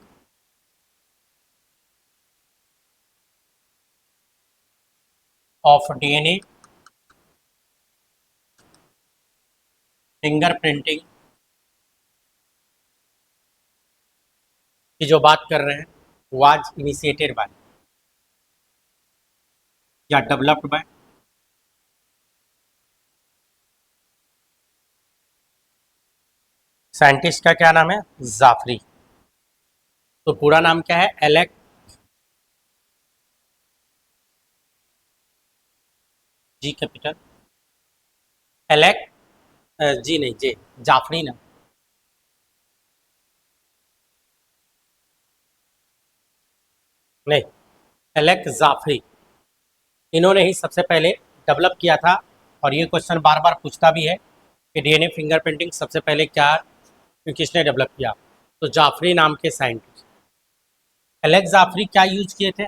of DNA fingerprinting की जो बात कर रहे हैं, वाज इनिशिएटेड बाय या डेवलप्ड बाय साइंटिस्ट का क्या नाम है, जाफरी। तो पूरा नाम क्या है, एलेक्स जी कैपिटल, एलेक्स जी नहीं, जे जाफरी ना, नहीं, एलेक्स जाफरी, इन्होंने ही सबसे पहले डेवलप किया था। और ये क्वेश्चन बार बार पूछता भी है कि डीएनए फिंगरप्रिंटिंग सबसे पहले क्या, किसने डेवलप किया, तो जाफरी नाम के साइंटिस्ट। एलेक्स जाफरी क्या यूज किए थे,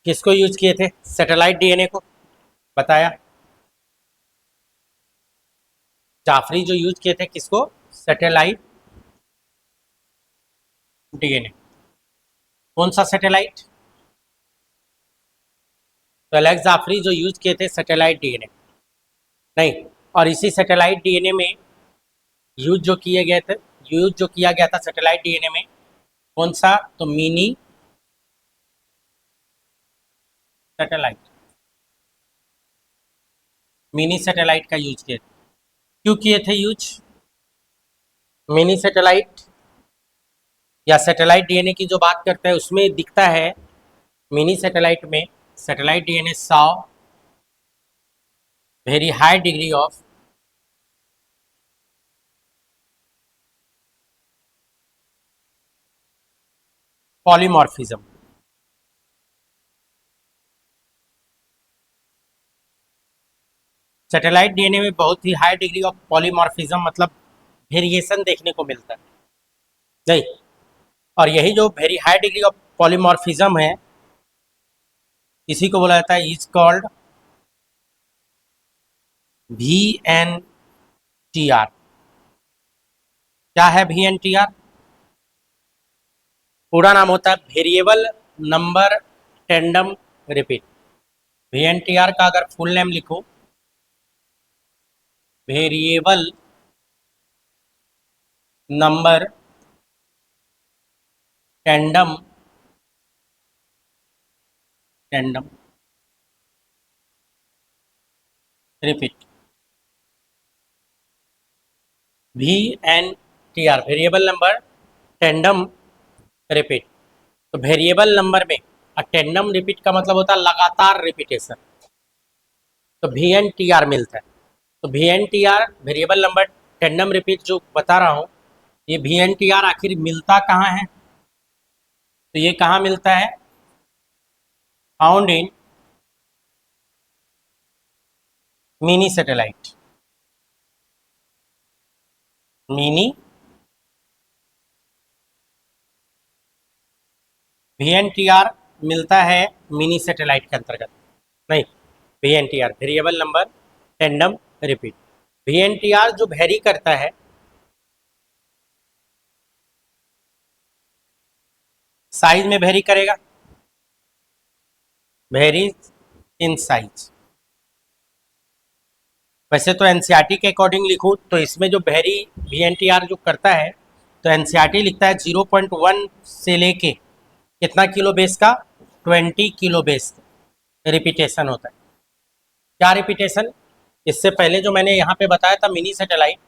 किसको यूज किए थे? सैटेलाइट डीएनए को बताया। जाफरी जो यूज किए थे किसको? Satellite DNA. कौन सा सैटेलाइट? तो एलेक्स जाफरी जो यूज किए थे सैटेलाइट डीएनए। नहीं, और इसी सैटेलाइट डीएनए में यूज जो किए गए थे, यूज जो किया गया था सैटेलाइट डीएनए में कौन सा? तो मिनी सैटेलाइट। मिनी सैटेलाइट का यूज किए थे। क्यों किए थे यूज मिनी सैटेलाइट या सैटेलाइट डीएनए की जो बात करते हैं उसमें दिखता है मिनी सैटेलाइट में satellite DNA saw very high degree of polymorphism. Satellite DNA में बहुत ही हाई डिग्री ऑफ पॉलीमॉर्फिज्म मतलब वेरिएशन देखने को मिलता है। नहीं, और यही जो very high degree of polymorphism है इसी को बोला जाता है इज कॉल्ड VNTR। क्या है VNTR? पूरा नाम होता है variable number tandem repeat. VNTR का अगर फुल नेम लिखो, variable number tandem tandem repeat. VNTR variable number tandem repeat. तो वेरिएबल नंबर में टेंडम रिपीट का मतलब होता है लगातार रिपीटेशन, तो VNTR मिलता है। तो VNTR variable number tandem repeat जो बता रहा हूँ, ये VNTR आखिर मिलता कहाँ है? तो ये कहाँ मिलता है? Found in mini satellite. Mini VNTR मिलता है मिनी सैटेलाइट के अंतर्गत। नहीं, VNTR variable number tandem repeat. VNTR जो वेरी करता है साइज में वेरी करेगा, वेरीज इन साइज। वैसे तो एनसीईआरटी के अकॉर्डिंग लिखूँ तो इसमें जो वेरी VNTR जो करता है तो एनसीईआरटी लिखता है 0.1 से लेके कितना किलो बेस का? 20 किलो बेस रिपीटेशन होता है। क्या रिपीटेशन? इससे पहले जो मैंने यहाँ पे बताया था मिनी सैटेलाइट,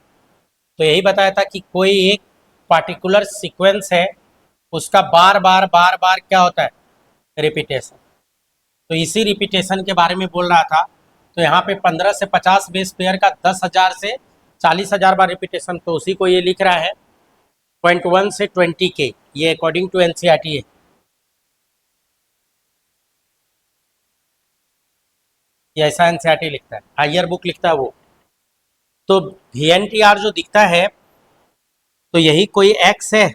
तो यही बताया था कि कोई एक पार्टिकुलर सीक्वेंस है उसका बार बार बार बार क्या होता है? रिपीटेशन। तो इसी रिपीटेशन के बारे में बोल रहा था। तो यहाँ पे 15 से 50 बेस पेयर का 10,000 से 40,000 बार रिपीटेशन, तो उसी को ये लिख रहा है 0.1 से 20K, ये अकॉर्डिंग टू एनसीईआरटी है। ये ऐसा एनसीईआरटी लिखता है, हायर बुक लिखता है वो। तो VNTR जो दिखता है तो यही कोई एक्स है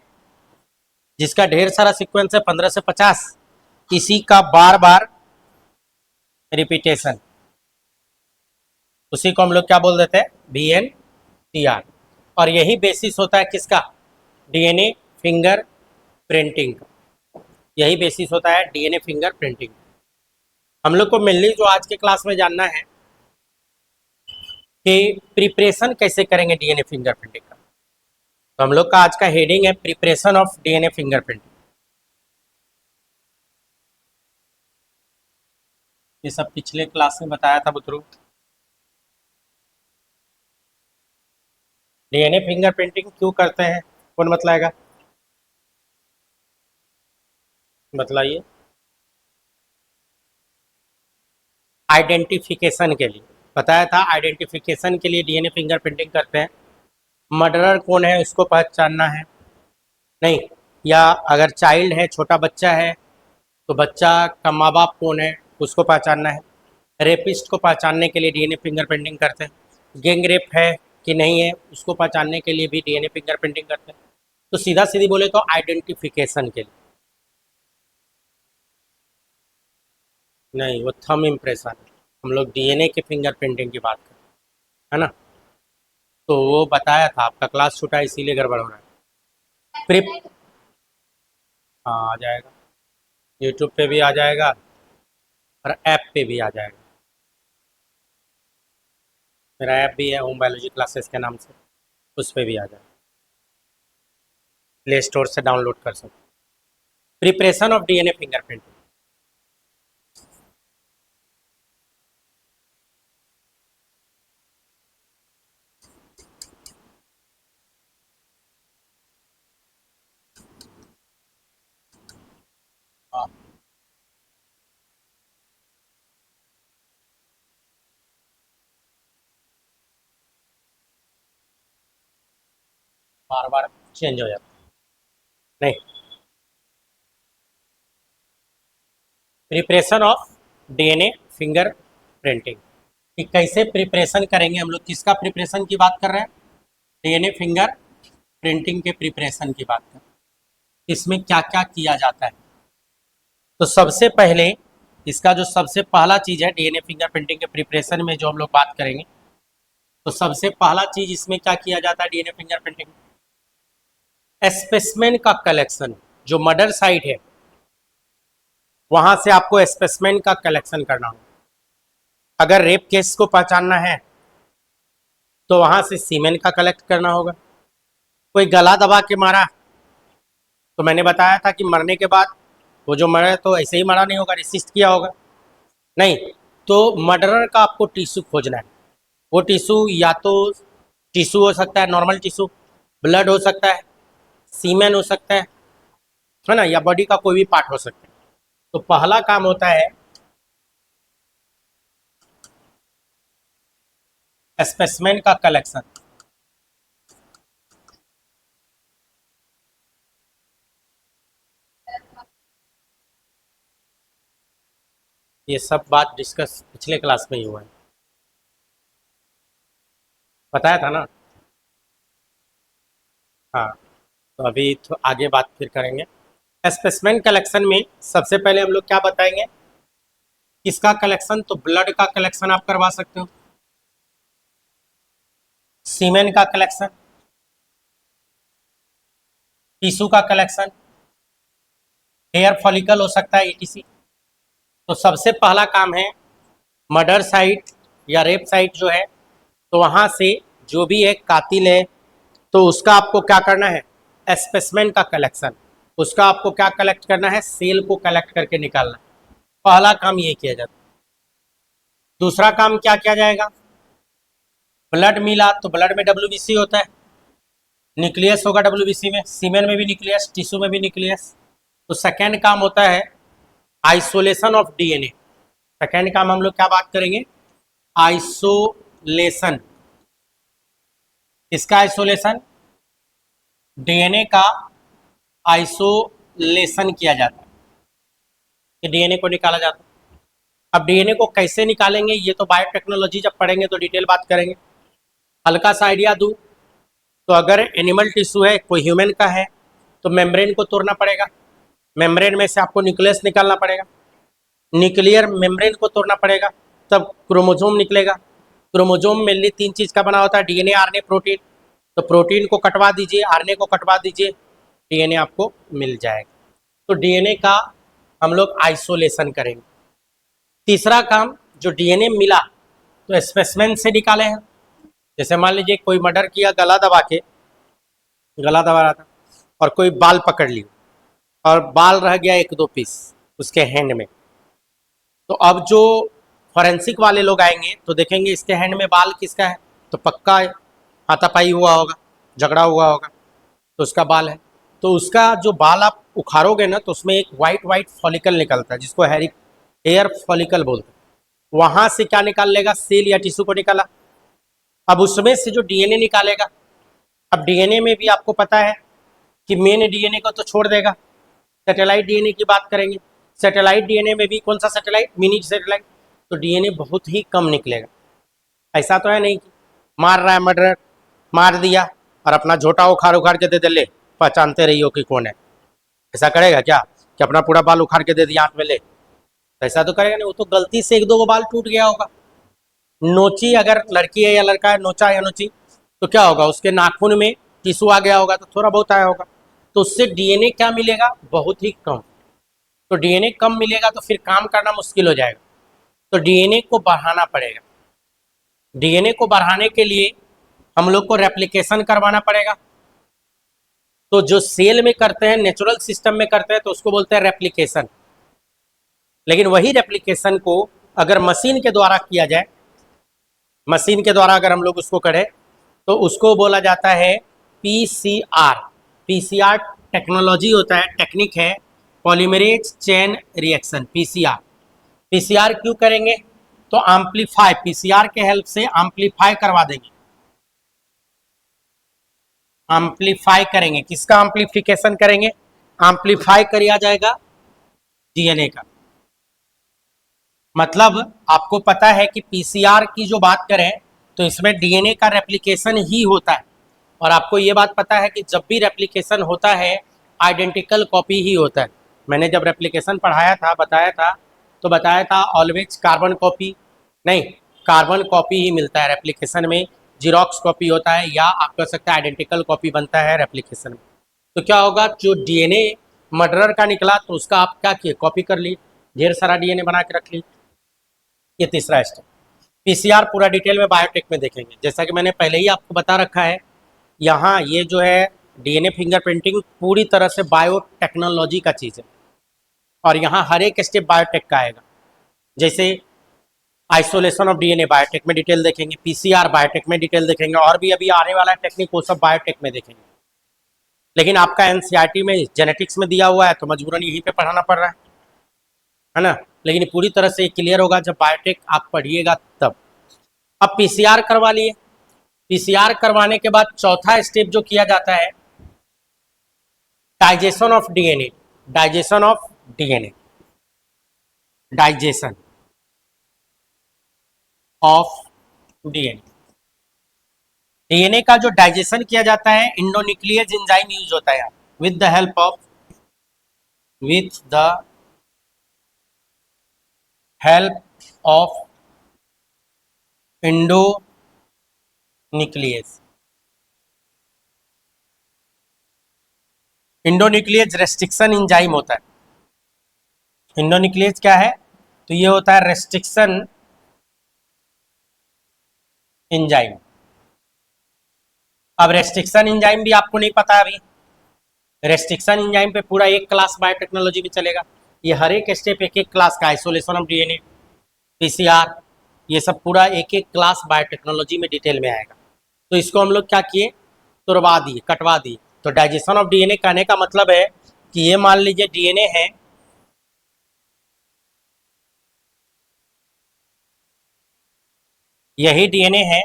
जिसका ढेर सारा सीक्वेंस है 15 से 50, इसी का बार बार रिपीटेशन, उसी को हम लोग क्या बोल देते हैं? VNTR। और यही बेसिस होता है किसका? डीएनए फिंगर प्रिंटिंग का। यही बेसिस होता है डीएनए फिंगर प्रिंटिंग। हम लोग को मेनली जो आज के क्लास में जानना है कि प्रिपरेशन कैसे करेंगे डीएनए फिंगर प्रिंटिंग का। तो हम लोग का आज का हेडिंग है preparation of DNA finger printing. ये सब पिछले क्लास में बताया था बुतरू। डीएनए फिंगर प्रिंटिंग क्यों करते हैं? कौन बतलाएगा? बतलाइए। आइडेंटिफिकेशन के लिए बताया था, आइडेंटिफिकेशन के लिए डीएनए फिंगर प्रिंटिंग करते हैं। मर्डरर कौन है उसको पहचानना है, नहीं, या अगर चाइल्ड है, छोटा बच्चा है, तो बच्चा का माँ बाप कौन है उसको पहचानना है। रेपिस्ट को पहचानने के लिए डीएनए फिंगर प्रिंटिंग करते हैं। गैंग रेप है कि नहीं है उसको पहचानने के लिए भी डीएनए फिंगर प्रिंटिंग करते हैं। तो सीधा सीधी बोले तो आइडेंटिफिकेशन के लिए। नहीं, वो थंब इम्प्रेशन, हम लोग डीएनए के फिंगरप्रिंटिंग की बात कर, है ना। तो वो बताया था, आपका क्लास छूटा है इसीलिए गड़बड़ हो रहा है। प्रिप हाँ, आ जाएगा, यूट्यूब पे भी आ जाएगा और ऐप पे भी आ जाएगा। मेरा ऐप भी है होम बायोलॉजी क्लासेस के नाम से, उस पे भी आ जाएगा, प्ले स्टोर से डाउनलोड कर सकते। Preparation of DNA fingerprint. हाँ, बार बार चेंज हो जाता नहीं। Preparation of DNA finger printing, कि कैसे प्रिपरेशन करेंगे हम लोग, किसका प्रिपरेशन की बात कर रहे हैं, डीएनए फिंगर प्रिंटिंग के प्रिपरेशन की बात कर रहे हैं। इसमें क्या क्या किया जाता है। तो सबसे पहले इसका जो सबसे पहला चीज है डीएनए फिंगर प्रिंटिंग के प्रिपरेशन में जो हम लोग बात करेंगे, तो सबसे पहला चीज इसमें क्या किया जाता है डीएनए फिंगर प्रिंटिंग, स्पेसिमेन का कलेक्शन। जो मर्डर साइट है वहां से आपको स्पेसिमेन का कलेक्शन करना होगा। अगर रेप केस को पहचानना है तो वहां से सीमेन का कलेक्ट करना होगा। कोई गला दबा के मारा, तो मैंने बताया था कि मरने के बाद वो जो मरा तो ऐसे ही मरा नहीं होगा, रेसिस्ट किया होगा, नहीं। तो मर्डरर का आपको टिश्यू खोजना है। वो टिश्यू या तो टिश्यू हो सकता है, नॉर्मल टिश्यू, ब्लड हो सकता है, सीमेन हो सकता है ना, या बॉडी का कोई भी पार्ट हो सकता है। तो पहला काम होता है स्पेसिमेन का कलेक्शन। ये सब बात डिस्कस पिछले क्लास में ही हुआ है, बताया था ना। हाँ, तो अभी तो आगे बात फिर करेंगे। स्पेसिमेन कलेक्शन में सबसे पहले हम लोग क्या बताएंगे, किसका कलेक्शन, तो ब्लड का कलेक्शन आप करवा सकते हो, सीमेन का कलेक्शन, टिश्यू का कलेक्शन, हेयर फॉलिकल हो सकता है, ईटीसी। तो सबसे पहला काम है मर्डर साइट या रेप साइट जो है, तो वहां से जो भी एक कातिल है तो उसका आपको क्या करना है, स्पेसिमेन का कलेक्शन। उसका आपको क्या कलेक्ट करना है, सेल को कलेक्ट करके निकालना। पहला काम ये किया जाता है। दूसरा काम क्या किया जाएगा, ब्लड मिला तो ब्लड में डब्ल्यूबीसी होता है, न्यूक्लियस होगा डब्ल्यूबीसी में, सीमेन में भी न्यूक्लियस, टिश्यू में भी न्यूक्लियस। तो सेकेंड काम होता है आइसोलेशन ऑफ डीएनए। सेकेंड काम हम लोग क्या बात करेंगे, आइसोलेशन। इसका आइसोलेशन, डीएनए का आइसोलेशन किया जाता है, कि डीएनए को निकाला जाता है। अब डीएनए को कैसे निकालेंगे ये तो बायोटेक्नोलॉजी जब पढ़ेंगे तो डिटेल बात करेंगे। हल्का सा आइडिया दूं, तो अगर एनिमल टिश्यू है, कोई ह्यूमन का है, तो मेम्ब्रेन को तोड़ना पड़ेगा, मेम्ब्रेन में से आपको न्यूक्लियस निकालना पड़ेगा, न्यूक्लियर मेम्ब्रेन को तोड़ना पड़ेगा, तब क्रोमोजोम निकलेगा। क्रोमोजोम मेनली तीन चीज का बना होता है, डीएनए, आरएनए, प्रोटीन। तो प्रोटीन को कटवा दीजिए, आरएनए को कटवा दीजिए, डीएनए आपको मिल जाएगा। तो डीएनए का हम लोग आइसोलेशन करेंगे। तीसरा काम, जो डीएनए मिला तो स्पेसिमेन से निकाले हैं। जैसे मान लीजिए कोई मर्डर किया, गला दबा के, गला दबा रहा था और कोई बाल पकड़ लिया और बाल रह गया एक दो पीस उसके हैंड में, तो अब जो फॉरेंसिक वाले लोग आएंगे तो देखेंगे इसके हैंड में बाल किसका है, तो पक्का हाथापाई हुआ होगा, झगड़ा हुआ होगा, तो उसका बाल है। तो उसका जो बाल आप उखाड़ोगे ना तो उसमें एक वाइट वाइट फॉलिकल निकलता है जिसको हेयर फॉलिकल बोलते हैं। वहां से क्या निकाल लेगा, सेल या टिश्यू को निकाला। अब उसमें से जो डीएनए निकालेगा, अब डीएनए में भी आपको पता है कि मेन डीएनए को तो छोड़ देगा, सैटेलाइट डीएनए की बात करेंगे। सैटेलाइट डीएनए में भी कौन सा सैटेलाइट, मिनी सैटेलाइट। तो डीएनए बहुत ही कम निकलेगा। ऐसा तो है नहीं कि मार रहा है मर्डर, मार दिया और अपना झोटा उखाड़ उखाड़ के दे दे, ले पहचानते रहियो कि कौन है। ऐसा करेगा क्या कि अपना पूरा बाल उखाड़ के दे दिया हाथ में, ले, ऐसा तो करेगा नहीं, वो तो गलती से एक दो गो बाल टूट गया होगा। नोची अगर लड़की है या लड़का है, नोचा या नोची, तो क्या होगा, उसके नाखून में टिश्यू आ गया होगा, तो थोड़ा बहुत आया होगा, तो उससे डीएनए क्या मिलेगा, बहुत ही कम। तो डीएनए कम मिलेगा तो फिर काम करना मुश्किल हो जाएगा, तो डीएनए को बढ़ाना पड़ेगा। डीएनए को बढ़ाने के लिए हम लोग को रेप्लिकेशन करवाना पड़ेगा। तो जो सेल में करते हैं, नेचुरल सिस्टम में करते हैं, तो उसको बोलते हैं रेप्लिकेशन। लेकिन वही रेप्लिकेशन को अगर मशीन के द्वारा किया जाए, मशीन के द्वारा अगर हम लोग उसको करें, तो उसको बोला जाता है पीसीआर। पीसीआर टेक्नोलॉजी होता है, टेक्निक है, polymerase chain reaction, PCR. PCR क्यों करेंगे, तो एम्पलीफाई, पीसीआर के हेल्प से एम्पलीफाई करवा देंगे। एम्पलीफाई करेंगे, किसका एम्पलीफिकेशन करेंगे, एम्पलीफाई किया जाएगा डीएनए का। मतलब आपको पता है कि पीसीआर की जो बात करें तो इसमें डीएनए का रेप्लिकेशन ही होता है, और आपको ये बात पता है कि जब भी रेप्लिकेशन होता है आइडेंटिकल कॉपी ही होता है। मैंने जब रेप्लिकेशन पढ़ाया था, बताया था, तो बताया था ऑलवेज कार्बन कॉपी नहीं, कार्बन कॉपी ही मिलता है रेप्लिकेशन में, जीरोक्स कॉपी होता है, या आप कह सकते हैं आइडेंटिकल कॉपी बनता है रेप्लिकेशन में। तो क्या होगा, जो डीएनए मर्डरर का निकला तो उसका आप क्या किए, कॉपी कर ली, ढेर सारा डीएनए बना के रख ली। ये तीसरा स्टेप। पीसीआर पूरा डिटेल में बायोटेक में देखेंगे, जैसा कि मैंने पहले ही आपको बता रखा है। यहाँ ये जो है डीएनए फिंगरप्रिंटिंग पूरी तरह से बायोटेक्नोलॉजी का चीज़ है, और यहाँ हर एक स्टेप बायोटेक का आएगा। जैसे आइसोलेशन ऑफ डीएनए बायोटेक में डिटेल देखेंगे, पीसीआर बायोटेक में डिटेल देखेंगे, और भी अभी आने वाला टेक्निक वो सब बायोटेक में देखेंगे। लेकिन आपका एनसीईआरटी में जेनेटिक्स में दिया हुआ है, तो मजबूरन यहीं पे पढ़ाना पड़ रहा है ना। लेकिन पूरी तरह से क्लियर होगा जब बायोटेक आप पढ़िएगा तब। अब पीसीआर करवा लिए, पीसीआर करवाने के बाद चौथा स्टेप जो किया जाता है, digestion of DNA. Digestion of DNA, digestion of DNA. DNA का जो डाइजेशन किया जाता है, इंडोन्यूक्लियेज एंजाइम यूज होता है with the help of, with the help of endonuclease. Endonuclease restriction enzyme होता है। इंडोन्यूक्लियेज क्या है, तो ये होता है रेस्ट्रिक्शन एंजाइम। अब रेस्ट्रिक्शन एंजाइम भी आपको नहीं पता अभी, रेस्ट्रिक्शन एंजाइम पे पूरा एक क्लास बायोटेक्नोलॉजी में चलेगा। ये हर एक स्टेप एक एक क्लास का, आइसोलेशन ऑफ डीएनए, पीसीआर, ये सब पूरा एक एक क्लास बायोटेक्नोलॉजी में डिटेल में आएगा। तो इसको हम लोग क्या किए, तोड़वा दिए, कटवा दिए। तो डाइजेशन ऑफ डीएनए कहने का मतलब है कि ये मान लीजिए डीएनए है, यही डीएनए है,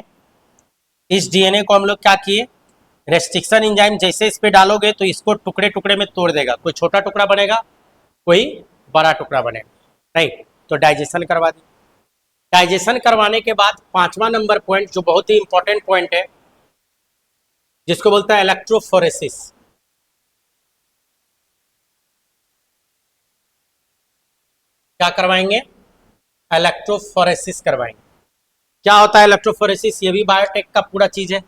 इस डीएनए को हम लोग क्या किए, रेस्ट्रिक्शन एंजाइम जैसे इस पे डालोगे तो इसको टुकड़े टुकड़े में तोड़ देगा, कोई छोटा टुकड़ा बनेगा, कोई बड़ा टुकड़ा बनेगा, राइट। तो डाइजेशन करवा दी। डाइजेशन करवाने के बाद पांचवा नंबर पॉइंट जो बहुत ही इंपॉर्टेंट पॉइंट है, जिसको बोलता है इलेक्ट्रोफोरेसिस। क्या करवाएंगे, इलेक्ट्रोफोरेसिस करवाएंगे। क्या होता है इलेक्ट्रोफोरेसिस, ये भी बायोटेक का पूरा चीज है,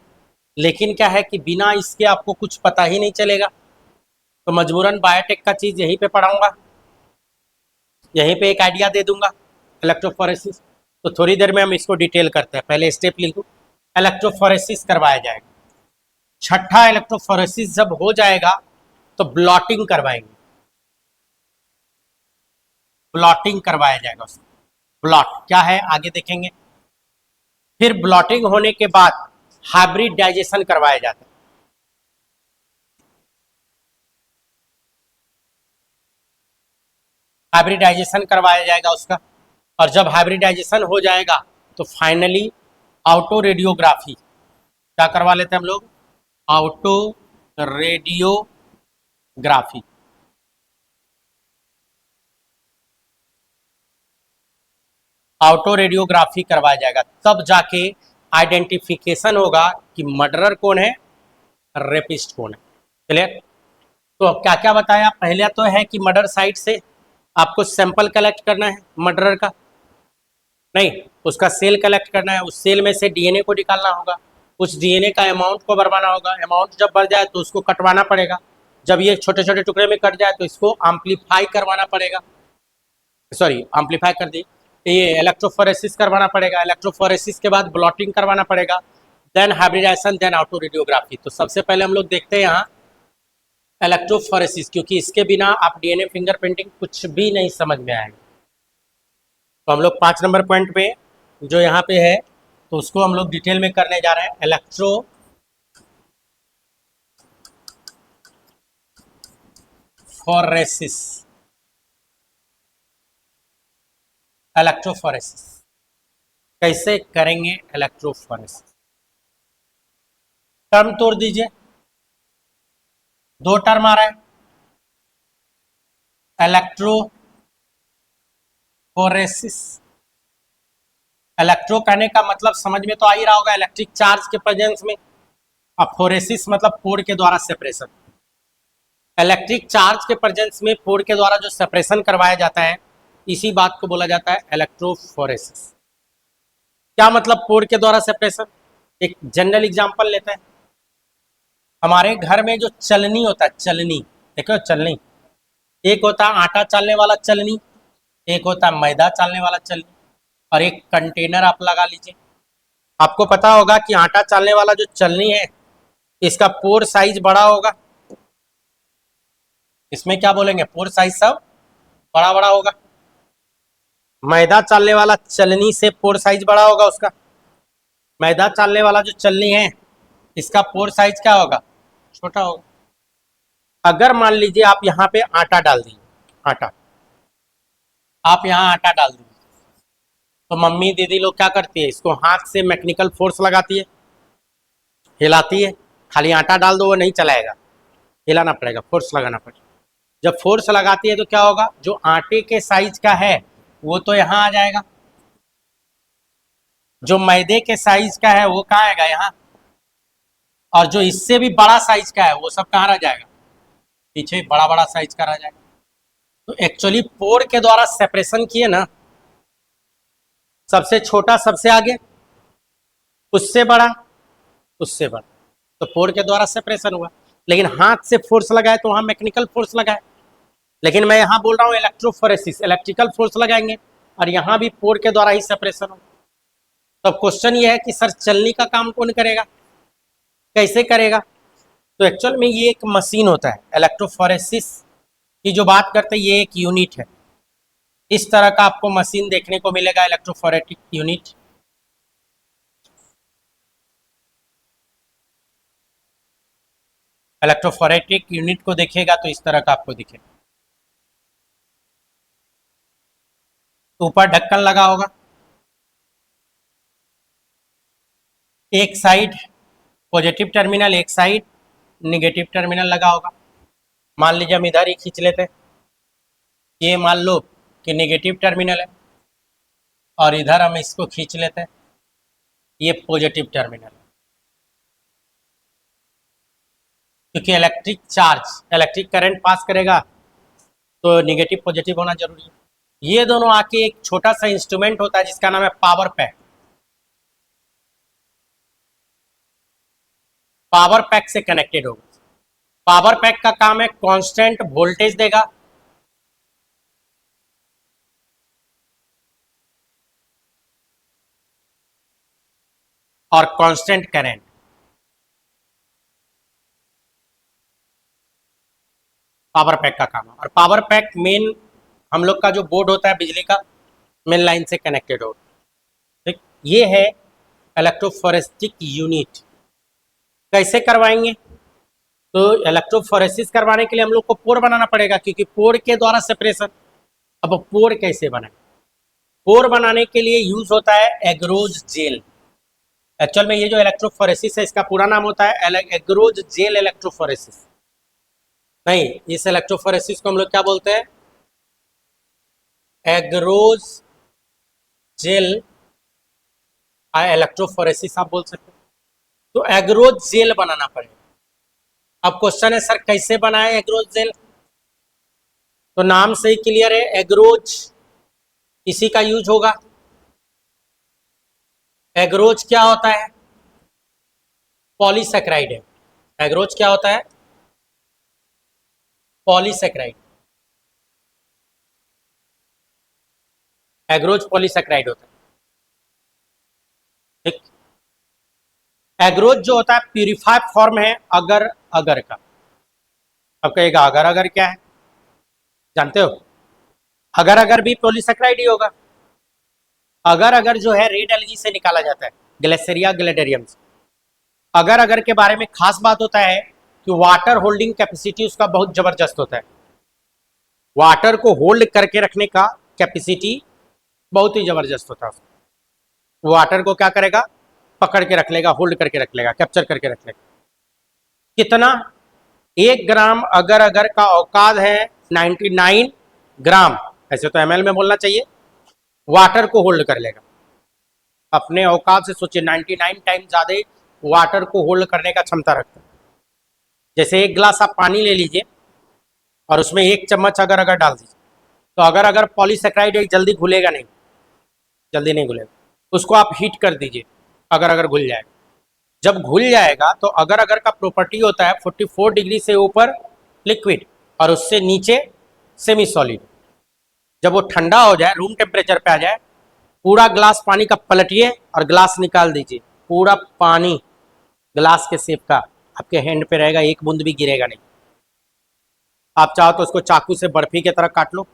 लेकिन क्या है कि बिना इसके आपको कुछ पता ही नहीं चलेगा, तो मजबूरन बायोटेक का चीज यहीं पे पढ़ाऊंगा, यहीं पे एक आइडिया दे दूंगा इलेक्ट्रोफोरेसिस। तो थोड़ी देर में हम इसको डिटेल करते हैं, पहले स्टेप लिख दूं, इलेक्ट्रोफोरेसिस करवाया जाएगा। छठा इलेक्ट्रोफोरेसिस जब हो जाएगा तो ब्लॉटिंग करवाएंगे, ब्लॉटिंग करवाया जाएगा उसको। ब्लॉट क्या है आगे देखेंगे। फिर ब्लॉटिंग होने के बाद हाइब्रिड डाइजेशन करवाया जाता है। हाइब्रिडाइजेशन करवाया जाएगा उसका, और जब हाइब्रिडाइजेशन हो जाएगा तो फाइनली ऑटो रेडियोग्राफी, क्या करवा लेते हैं हम लोग, ऑटो रेडियोग्राफी। ऑटो रेडियोग्राफी करवाया जाएगा, तब जाके आइडेंटिफिकेशन होगा कि मर्डरर कौन है, रेपिस्ट कौन है। क्लियर। तो अब क्या क्या बताया, पहले तो है कि मर्डर साइट से आपको सैंपल कलेक्ट करना है मर्डरर का, नहीं, उसका सेल कलेक्ट करना है, उस सेल में से डीएनए को निकालना होगा, उस डीएनए का अमाउंट को बढ़वाना होगा, अमाउंट जब बढ़ जाए तो उसको कटवाना पड़ेगा, जब ये छोटे छोटे टुकड़े में कट जाए तो इसको एम्पलीफाई करवाना पड़ेगा, सॉरी एम्पलीफाई कर दी, ये इलेक्ट्रोफोरेसिस करवाना पड़ेगा, इलेक्ट्रोफोरेसिस के बाद ब्लॉटिंग करवाना पड़ेगा, then hybridization, then auto radiography. तो सबसे पहले हम लोग देखते हैं यहाँ इलेक्ट्रोफोरेसिस, क्योंकि इसके बिना आप डीएनए फिंगरप्रिंटिंग कुछ भी नहीं समझ में आएगा। तो हम लोग 5 नंबर पॉइंट पे जो यहाँ पे है तो उसको हम लोग डिटेल में करने जा रहे हैं, इलेक्ट्रोफोरेसिस। इलेक्ट्रोफोरेसिस कैसे करेंगे? इलेक्ट्रोफोरेसिस टर्म तोड़ दीजिए, 2 टर्म आ रहा है, इलेक्ट्रोफोरेसिस। इलेक्ट्रो कहने का मतलब समझ में तो आ ही रहा होगा, इलेक्ट्रिक चार्ज के प्रेजेंस में, और फोरेसिस मतलब पोर के द्वारा सेपरेशन। इलेक्ट्रिक चार्ज के प्रेजेंस में पोर के द्वारा जो सेपरेशन करवाया जाता है, इसी बात को बोला जाता है इलेक्ट्रोफोरेसिस। क्या मतलब पोर के द्वारा सेपरेशन? एक जनरल एग्जांपल लेते हैं, हमारे घर में जो चलनी होता है, चलनी देखो, चलनी एक होता है आटा चालने वाला चलनी, एक होता है मैदा चालने वाला चलनी, और एक कंटेनर आप लगा लीजिए। आपको पता होगा कि आटा चालने वाला जो चलनी है इसका पोर साइज बड़ा होगा, इसमें क्या बोलेंगे, पोर साइज सब बड़ा बड़ा होगा। मैदा चालने वाला चलनी से पोर साइज बड़ा होगा उसका, मैदा चालने वाला जो चलनी है इसका पोर साइज क्या होगा, छोटा होगा। अगर मान लीजिए आप यहाँ पे आटा डाल दीजिए, आटा आप यहाँ आटा डाल दीजिए, तो मम्मी दीदी लोग क्या करती है, इसको हाथ से मैकेनिकल फोर्स लगाती है, हिलाती है। खाली आटा डाल दो वो नहीं चलाएगा, हिलाना पड़ेगा, फोर्स लगाना पड़ेगा। जब फोर्स लगाती है तो क्या होगा, जो आटे के साइज का है वो तो यहाँ आ जाएगा, जो मैदे के साइज का है वो कहाँ आएगा, यहाँ, और जो इससे भी बड़ा साइज का है वो सब कहाँ रह जाएगा, पीछे बड़ा बड़ा साइज का रह जाएगा। तो एक्चुअली पोर के द्वारा सेपरेशन किए ना, सबसे छोटा सबसे आगे, उससे बड़ा उससे बड़ा, तो पोर के द्वारा सेपरेशन हुआ। लेकिन हाथ से फोर्स लगाए तो वहां मैकेनिकल फोर्स लगाए, लेकिन मैं यहाँ बोल रहा हूँ इलेक्ट्रोफोरेसिस, इलेक्ट्रिकल फोर्स लगाएंगे, और यहाँ भी पोर के द्वारा ही सेपरेशन होगा। तो क्वेश्चन ये है कि सर चलनी का काम कौन करेगा, कैसे करेगा? तो एक्चुअल में ये एक मशीन होता है, इलेक्ट्रोफोरेसिस की जो बात करते हैं ये एक यूनिट है। इस तरह का आपको मशीन देखने को मिलेगा, इलेक्ट्रोफोरेटिक यूनिट। इलेक्ट्रोफोरेटिक यूनिट को देखिएगा तो इस तरह का आपको दिखेगा, ऊपर ढक्कन लगा होगा, एक साइड पॉजिटिव टर्मिनल, एक साइड निगेटिव टर्मिनल लगा होगा। मान लीजिए हम इधर ही खींच लेते हैं, ये मान लो कि नेगेटिव टर्मिनल है, और इधर हम इसको खींच लेते हैं, ये पॉजिटिव टर्मिनल है। क्योंकि electric charge, electric current pass करेगा तो नेगेटिव पॉजिटिव होना जरूरी है। ये दोनों आके एक छोटा सा इंस्ट्रूमेंट होता है जिसका नाम है पावर पैक। पावर पैक से कनेक्टेड होगा। पावर पैक का काम है कांस्टेंट वोल्टेज देगा, और कांस्टेंट करंट। पावर पैक का काम है, और पावर पैक मेन हम लोग का जो बोर्ड होता है बिजली का, मेन लाइन से कनेक्टेड होगा। ठीक, ये है इलेक्ट्रोफोरेस्टिक यूनिट। कैसे करवाएंगे? तो इलेक्ट्रोफोरेसिस करवाने के लिए हम लोग को पोर बनाना पड़ेगा, क्योंकि पोर के द्वारा सेपरेशन। अब पोर कैसे बनाए? पोर बनाने के लिए यूज होता है एग्रोज जेल। एक्चुअल में ये जो इलेक्ट्रोफोरेसिस है इसका पूरा नाम होता है एग्रोज जेल इलेक्ट्रोफोरेसिस। नहीं, इस इलेक्ट्रोफोरेसिस को हम लोग क्या बोलते हैं, एग्रोज जेल इलेक्ट्रोफोरेसिस आप बोल सकते हैं। तो एग्रोज जेल बनाना पड़ेगा। अब क्वेश्चन है सर कैसे बनाए एग्रोज जेल? तो नाम से ही क्लियर है, एग्रोज इसी का यूज होगा। एग्रोज क्या होता है? पॉलीसेक्राइड है। एग्रोज क्या होता है? पॉलीसेक्राइड। एग्रोज पॉलीसेक्राइड होता है। ठीक। एग्रोज जो होता है प्यूरिफाइड फॉर्म है अगर अगर का। अब कहेगा अगर अगर क्या है, जानते हो? अगर अगर भी पॉलीसेक्राइड ही होगा। अगर अगर जो है रेड एलगी से निकाला जाता है, ग्लेसेरिया ग्लेडेरियम से। अगर अगर के बारे में खास बात होता है कि वाटर होल्डिंग कैपेसिटी उसका बहुत जबरदस्त होता है। वाटर को होल्ड करके रखने का कैपेसिटी बहुत ही जबरदस्त होता है। वाटर को क्या करेगा? पकड़ के रख लेगा, होल्ड करके रख लेगा, कैप्चर करके रख लेगा। कितना? 1 ग्राम अगर अगर का औकात है 99 ग्राम, ऐसे तो एमएल में बोलना चाहिए, वाटर को होल्ड कर लेगा। अपने औकात से सोचिए, 99 टाइम ज्यादा वाटर को होल्ड करने का क्षमता रखता है। जैसे 1 गिलास आप पानी ले लीजिए और उसमें 1 चम्मच अगर अगर डाल दीजिए, तो अगर अगर पॉलीसेक्राइड एक जल्दी घुलेगा नहीं, जल्दी नहीं घुलेगा। उसको आप हीट कर दीजिए, अगर अगर घुल जाएगा। जब घुल जाएगा तो अगर अगर का प्रॉपर्टी होता है 44 डिग्री से ऊपर लिक्विड और उससे नीचे सेमी सॉलिड। जब वो ठंडा हो जाए, रूम टेम्परेचर पे आ जाए, पूरा ग्लास पानी का पलटिए और ग्लास निकाल दीजिए। पूरा पानी ग्लास के शेप का आपके हैंड पे रहेगा, एक बूंद भी गिरेगा नहीं। आप चाहो तो उसको चाकू से बर्फी की तरह काट लो।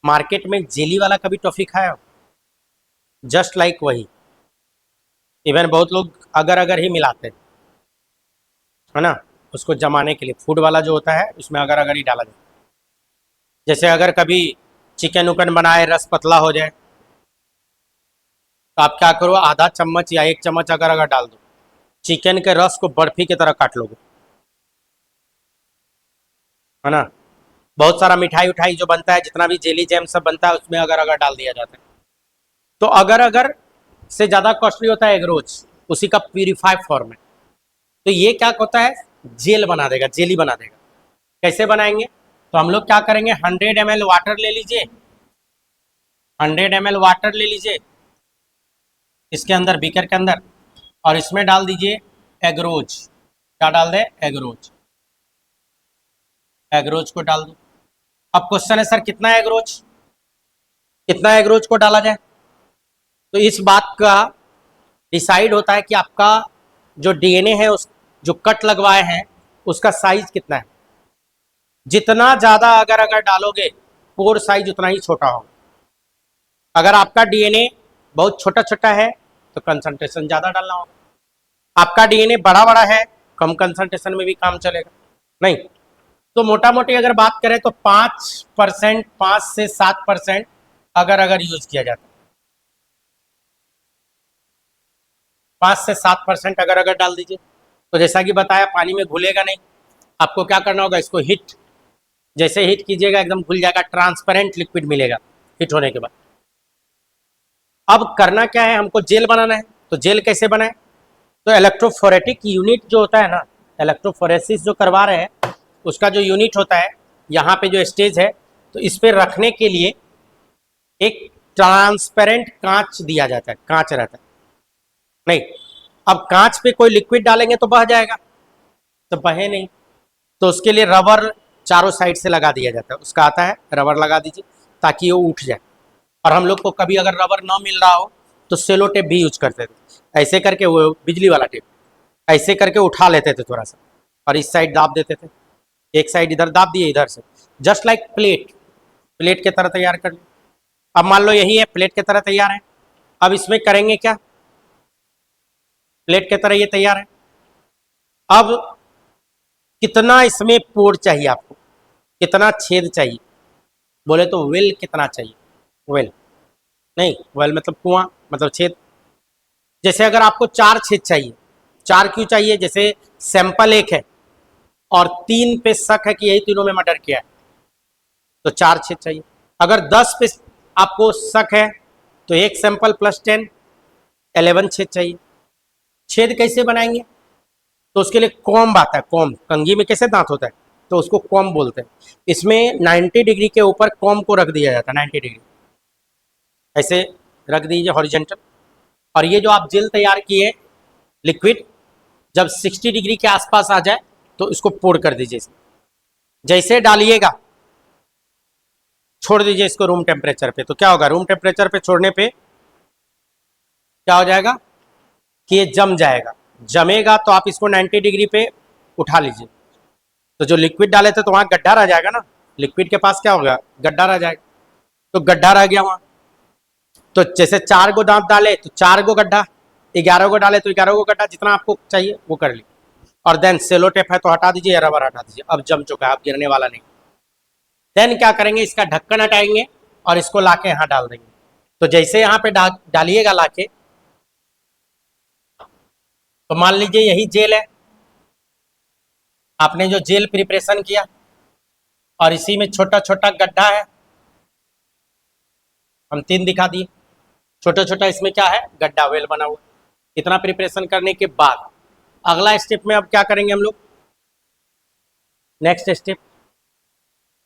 मार्केट में जेली वाला कभी टॉफी खाया हो? जस्ट लाइक वही। इवन बहुत लोग अगर अगर ही मिलाते हैं, है ना, उसको जमाने के लिए। फूड वाला जो होता है उसमें अगर अगर ही डाला जाता है। जैसे अगर कभी चिकन उकन बनाए, रस पतला हो जाए, तो आप क्या करो, आधा चम्मच या 1 चम्मच अगर अगर डाल दो, चिकन के रस को बर्फी की तरह काट लोगे, है ना। बहुत सारा मिठाई उठाई जो बनता है, जितना भी जेली जैम सब बनता है, उसमें अगर अगर डाल दिया जाता है। तो अगर अगर से ज़्यादा कॉस्टली होता है एगरोज, उसी का प्यूरिफाइड फॉर्म है। तो ये क्या होता है? जेल बना देगा, जेली बना देगा। कैसे बनाएंगे? तो हम लोग क्या करेंगे, 100 ml वाटर ले लीजिए, 100 ml वाटर ले लीजिए इसके अंदर, बीकर के अंदर, और इसमें डाल दीजिए एगरोज। क्या डाल दे? एगरोज। एगरोज को डाल दो। अब क्वेश्चन है, सर कितना एगरोज, कितना एगरोज को डाला जाए? तो इस बात का डिसाइड होता है कि आपका जो डीएनए है, उस जो कट लगवाए हैं उसका साइज कितना है। जितना ज्यादा अगर अगर डालोगे, पोर साइज उतना ही छोटा होगा। अगर आपका डीएनए बहुत छोटा छोटा है तो कंसंट्रेशन ज्यादा डालना होगा। आपका डीएनए बड़ा बड़ा है, कम कंसंट्रेशन में भी काम चलेगा नहीं। तो मोटा मोटी अगर बात करें तो 5%, 5 से 7% अगर अगर यूज किया जाता है। 5 से 7% अगर अगर डाल दीजिए। तो जैसा कि बताया, पानी में घुलेगा नहीं। आपको क्या करना होगा, इसको हीट, जैसे हीट कीजिएगा एकदम घुल जाएगा, ट्रांसपेरेंट लिक्विड मिलेगा हीट होने के बाद। अब करना क्या है, हमको जेल बनाना है। तो जेल कैसे बनाए? तो इलेक्ट्रोफोरेटिक यूनिट जो होता है ना, इलेक्ट्रोफोरेसिस जो करवा रहे हैं, उसका जो यूनिट होता है, यहाँ पे जो स्टेज है, तो इस पे रखने के लिए एक ट्रांसपेरेंट कांच दिया जाता है, कांच रहता है नहीं। अब कांच पे कोई लिक्विड डालेंगे तो बह जाएगा, तो बहे नहीं। तो उसके लिए रबर चारों साइड से लगा दिया जाता है, उसका आता है, रबर लगा दीजिए ताकि वो उठ जाए। और हम लोग को कभी अगर रबर ना मिल रहा हो तो सेलो टेप भी यूज करते थे, ऐसे करके, वो बिजली वाला टेप, ऐसे करके उठा लेते थे थोड़ा सा और इस साइड दाब देते थे। एक साइड इधर दाब दिए, इधर से, जस्ट लाइक प्लेट, प्लेट की तरह तैयार कर लिया। अब मान लो यही है, प्लेट की तरह तैयार है। अब इसमें करेंगे क्या, प्लेट की तरह ये तैयार है। अब कितना इसमें पोर चाहिए आपको, कितना छेद चाहिए? बोले तो वेल कितना चाहिए? वेल नहीं, वेल मतलब कुआं, मतलब छेद। जैसे अगर आपको 4 छेद चाहिए, 4 क्यों चाहिए? जैसे सैंपल एक है और 3 पे शक है कि यही तीनों में मर्डर किया है, तो 4 छेद चाहिए। अगर 10 पे आपको शक है तो एक सैंपल प्लस 10, 11 छेद चाहिए। छेद कैसे बनाएंगे? तो उसके लिए कॉम्ब आता है, कॉम्ब, कंघी में कैसे दांत होता है, तो उसको कॉम बोलते हैं। इसमें 90 डिग्री के ऊपर कॉम को रख दिया जाता है, 90 डिग्री ऐसे रख दीजिए हॉरिजेंटल। और ये जो आप जेल तैयार किए लिक्विड, जब 60 डिग्री के आसपास आ जाए तो इसको पोर कर दीजिए। जैसे डालिएगा छोड़ दीजिए इसको रूम टेम्परेचर पे, तो क्या होगा, रूम टेम्परेचर पे छोड़ने पे क्या हो जाएगा कि ये जम जाएगा। जमेगा तो आप इसको 90 डिग्री पे उठा लीजिए। तो जो लिक्विड डाले थे तो वहां गड्ढा रह जाएगा ना, लिक्विड के पास क्या होगा, गड्ढा रह जाएगा। तो गड्ढा रह गया वहां, तो जैसे 4 गो दांत डाले तो 4 गो गड्ढा, 11 गो डाले तो 11 गो गड्ढा, जितना आपको चाहिए वो कर ली। और देन सेलो टेप है तो हटा दीजिए, रबर हटा दीजिए, अब जम चुका है, अब गिरने वाला नहीं। देन क्या करेंगे, इसका ढक्कन हटाएंगे और इसको लाके यहाँ डाल देंगे। तो जैसे यहाँ पे डालिएगा लाके, तो मान लीजिए यही जेल है, आपने जो जेल प्रिपरेशन किया और इसी में छोटा छोटा गड्ढा है, हम 3 दिखा दिए, छोटा छोटा इसमें क्या है, गड्ढा वेल बना हुआ। इतना प्रिपरेशन करने के बाद अगला स्टेप में अब क्या करेंगे हम लोग, नेक्स्ट स्टेप।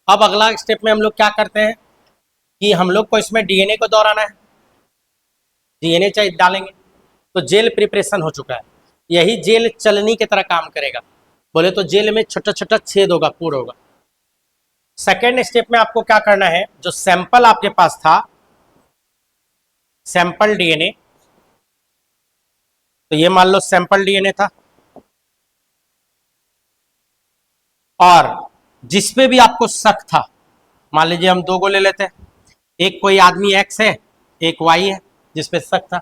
अब अगला स्टेप में हम लोग क्या करते हैं कि हम लोग को इसमें डीएनए को दौड़ाना है, डीएनए चाहिए डालेंगे। तो जेल प्रिपरेशन हो चुका है, यही जेल चलनी की तरह काम करेगा। बोले तो जेल में छोटा छोटा छेद होगा, पूर होगा। सेकेंड स्टेप में आपको क्या करना है, जो सैंपल आपके पास था, सैंपल डीएनए, तो ये मान लो सैंपल डीएनए था, और जिसपे भी आपको शक था, मान लीजिए हम 2 गो ले लेते हैं, एक कोई आदमी एक्स है, एक वाई है जिसपे शक था,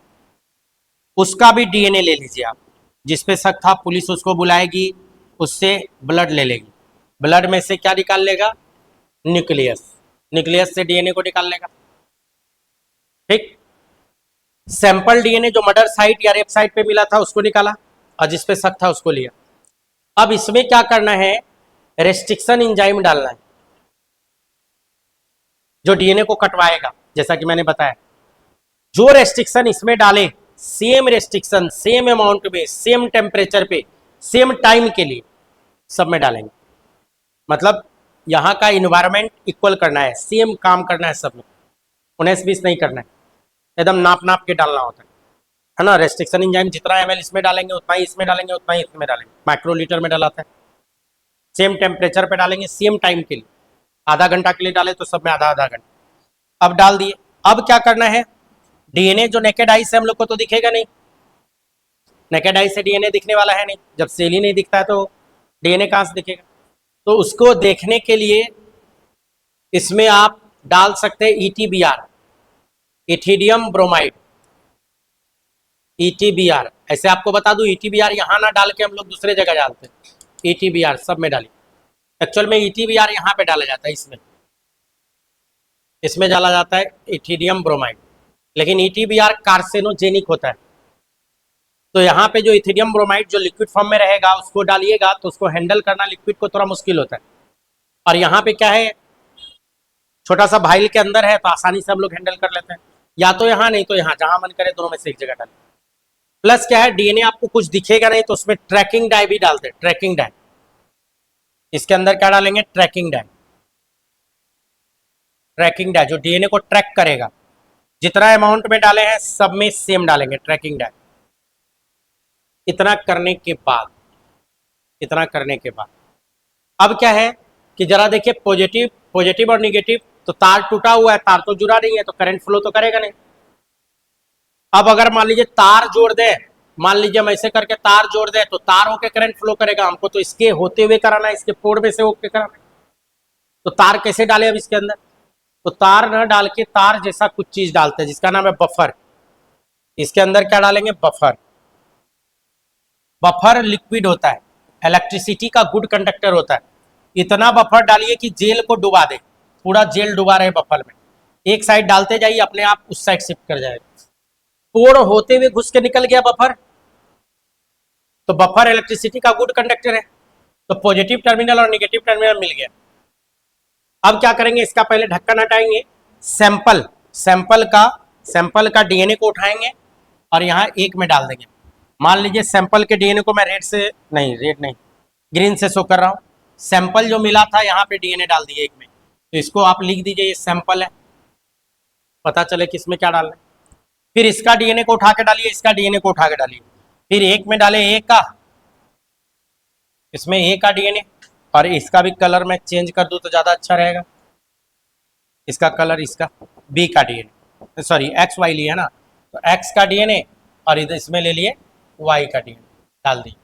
उसका भी डीएनए ले लीजिए आप। जिसपे शक था पुलिस उसको बुलाएगी, उससे ब्लड ले लेगी, ब्लड में से क्या निकाल लेगा, न्यूक्लियस, न्यूक्लियस से डीएनए को निकाल लेगा। ठीक, सैंपल डीएनए जो मर्डर साइट या रेप साइट पे मिला था उसको निकाला, और जिसपे शक था उसको लिया। अब इसमें क्या करना है, रेस्ट्रिक्शन एंजाइम डालना है जो डीएनए को कटवाएगा। जैसा कि मैंने बताया, जो रेस्ट्रिक्शन इसमें डाले, सेम रेस्ट्रिक्शन सेम अमाउंट में, सेम टेम्परेचर पे, सेम टाइम के लिए सब में डालेंगे। मतलब यहाँ का इन्वायरमेंट इक्वल करना है, सेम काम करना है सब में, 19-20 नहीं करना है, एकदम नाप नाप के डालना होता है ना। रेस्ट्रिक्शन एंजाइम जितना एमएल इसमें डालेंगे उतना ही इसमें डालेंगे, उतना ही इसमें डालेंगे, माइक्रोलीटर में डलाता है। सेम टेम्परेचर पे डालेंगे, सेम टाइम के लिए, आधा घंटा के लिए डाले तो सब में आधा आधा घंटा। अब डाल दिए, अब क्या करना है, डीएनए जो नेकेड आई से हम लोग को तो दिखेगा नहीं, नेकेड आई से डीएनए दिखने वाला है नहीं, जब सेल ही नहीं दिखता है तो डीएनए कहाँ से दिखेगा। तो उसको देखने के लिए इसमें आप डाल सकते हैं ईटीबीआर, इथिडियम ब्रोमाइड, ईटीबीआर। ऐसे आपको बता दूं, ईटीबीआर यहाँ ना डाल के हम लोग दूसरे जगह डालते हैं, ईटीबीआर सब में डालिए। एक्चुअल में ईटीबीआर यहाँ पे डाला जाता है, इसमें डाला जाता है इथिडियम ब्रोमाइड, लेकिन ईटीबीआर कार्सिनोजेनिक होता है। तो यहाँ पे जो इथिडियम ब्रोमाइड जो लिक्विड फॉर्म में रहेगा उसको डालिएगा तो उसको हैंडल करना लिक्विड को थोड़ा मुश्किल होता है। और यहाँ पे क्या है, छोटा सा भाइल के अंदर है तो आसानी से हम लोग हैंडल कर लेते हैं, या तो यहाँ नहीं तो यहाँ, जहां मन करे दोनों में से एक जगह डालें। प्लस क्या है, डीएनए आपको कुछ दिखेगा नहीं तो उसमें ट्रैकिंग डाई भी डालते हैं, ट्रैकिंग डाई। इसके अंदर क्या डालेंगे, ट्रैकिंग डाई, ट्रैकिंग डाई जो डीएनए को ट्रैक करेगा। जितना अमाउंट में डाले हैं सब में सेम डालेंगे ट्रैकिंग डाई। इतना करने के बाद, इतना करने के बाद अब क्या है कि जरा देखिए, पॉजिटिव पॉजिटिव और निगेटिव, तो तार टूटा हुआ है, तार तो जुड़ा नहीं है, तो करंट फ्लो तो करेगा नहीं। अब अगर मान लीजिए तार जोड़ दे, मान लीजिए हम ऐसे करके तार जोड़ दे तो तार होके करंट फ्लो करेगा, हमको तो इसके होते हुए कराना है, इसके पोर में से होके कराना है। तो तार कैसे डाले अब इसके अंदर, तो तार न डाल के तार जैसा कुछ चीज डालते हैं जिसका नाम है बफर। इसके अंदर क्या डालेंगे, बफर। बफर लिक्विड होता है, इलेक्ट्रिसिटी का गुड कंडक्टर होता है। इतना बफर डालिए कि जेल को डुबा दे, पूरा जेल डुबा रहे बफर में। एक साइड डालते जाइए, अपने आप उस साइड शिफ्ट कर जाएगा। पोर होते हुए घुस के निकल गया बफर, तो बफर इलेक्ट्रिसिटी का गुड कंडक्टर है, तो पॉजिटिव टर्मिनल और निगेटिव टर्मिनल मिल गया। अब क्या करेंगे, इसका पहले ढक्कन हटाएंगे, सैंपल का डीएनए को उठाएंगे और यहाँ एक में डाल देंगे। मान लीजिए सैंपल के डीएनए को मैं रेड नहीं, ग्रीन से शो कर रहा हूँ। सैंपल जो मिला था यहाँ पे डीएनए डाल दिए एक में, तो इसको आप लिख दीजिए ये सैंपल है, पता चले किसमें क्या डालना है। फिर इसका डीएनए को उठा के डालिए, इसका डीएनए को उठा के डालिए, फिर एक में डाले ए का, इसमें ए का डीएनए, और इसका भी कलर मैं चेंज कर दूं तो ज़्यादा अच्छा रहेगा, इसका कलर, इसका बी का डीएनए, सॉरी एक्स वाई लिया ना, तो एक्स का डीएनए और इधर इसमें ले लिए वाई का डीएनए, डाल दिए।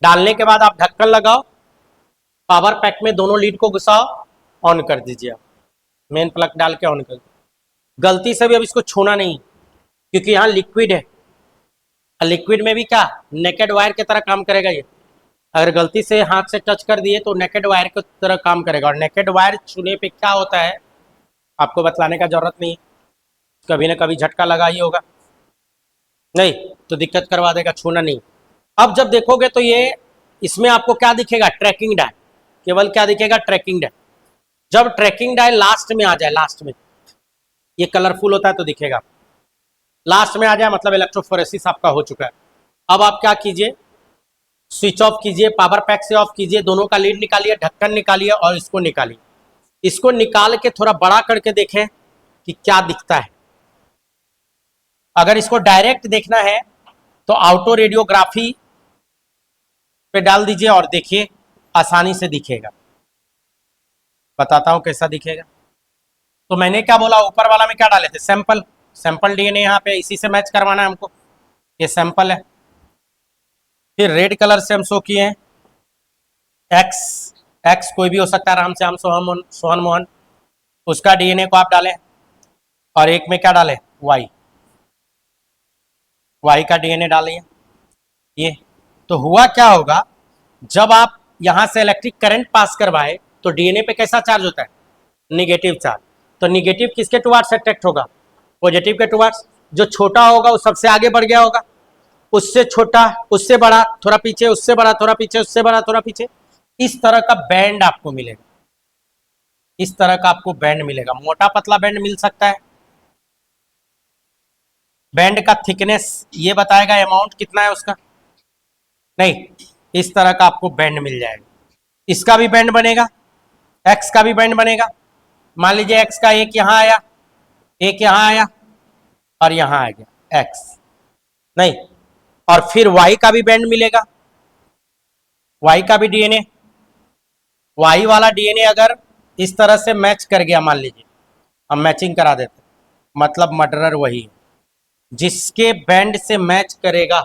डालने के बाद आप ढक्कन लगाओ, पावर पैक में दोनों लीड को घुसाओ, ऑन कर दीजिए, आप मेन प्लग डाल के ऑन कर दीजिए। गलती से भी अब इसको छूना नहीं, क्योंकि यहाँ लिक्विड है, लिक्विड में भी क्या नेकेड वायर की तरह काम करेगा ये, अगर गलती से हाथ से टच कर दिए तो नेकेड वायर की तरह काम करेगा, और नेकेड वायर छूने पे क्या होता है आपको बतलाने का जरूरत नहीं, कभी ना कभी झटका लगा ही होगा, नहीं तो दिक्कत करवा देगा, छूना नहीं। अब जब देखोगे तो ये इसमें आपको क्या दिखेगा, ट्रैकिंग डायल, केवल क्या दिखेगा, ट्रैकिंग डायल। जब ट्रैकिंग डायल लास्ट में आ जाए, लास्ट में ये कलरफुल होता है तो दिखेगा, लास्ट में आ जाए मतलब इलेक्ट्रोफोरेसिस आपका हो चुका है। अब आप क्या कीजिए, स्विच ऑफ कीजिए, पावर पैक से ऑफ कीजिए, दोनों का लीड निकालिए, ढक्कन निकालिए और इसको निकालिए। इसको निकाल के थोड़ा बड़ा करके देखें कि क्या दिखता है। अगर इसको डायरेक्ट देखना है तो ऑटो रेडियोग्राफी पे डाल दीजिए और देखिए, आसानी से दिखेगा, बताता हूं कैसा दिखेगा। तो मैंने क्या बोला, ऊपर वाला में क्या डाले थे, सैंपल, सैंपल डीएनए यहाँ पे इसी से मैच करवाना है हमको, ये सैंपल है। फिर रेड कलर से हम शो किए हैं एक्स, एक्स कोई भी हो सकता है, राम श्याम सोहन मोहन, उसका डीएनए को आप डालें, और एक में क्या डालें, वाई, वाई का डीएनए डालिए। ये तो हुआ क्या होगा, जब आप यहां से इलेक्ट्रिक करंट पास करवाए तो डीएनए पे कैसा चार्ज होता है, निगेटिव चार्ज, तो निगेटिव किसके टुवार्ड्स अट्रैक्ट होगा, पॉजिटिव के टुवार्ड्स। जो छोटा होगा वो सबसे आगे बढ़ गया होगा, उससे छोटा, उससे बड़ा, थोड़ा पीछे, उससे बड़ा, थोड़ा पीछे, उससे बड़ा, थोड़ा पीछे, इस तरह का बैंड आपको मिलेगा, इस तरह का आपको बैंड मिलेगा, मोटा पतला बैंड मिल सकता है। बैंड का थिकनेस ये बताएगा अमाउंट कितना है उसका, नहीं, इस तरह का आपको बैंड मिल जाएगा। इसका भी बैंड बनेगा, एक्स का भी बैंड बनेगा। मान लीजिए एक्स का एक यहां आया, एक यहां आया और यहां आ गया एक्स, नहीं, और फिर वाई का भी बैंड मिलेगा, वाई का भी डीएनए, वाई वाला डीएनए अगर इस तरह से मैच कर गया, मान लीजिए हम मैचिंग करा देते, मतलब मर्डरर वही है जिसके बैंड से मैच करेगा,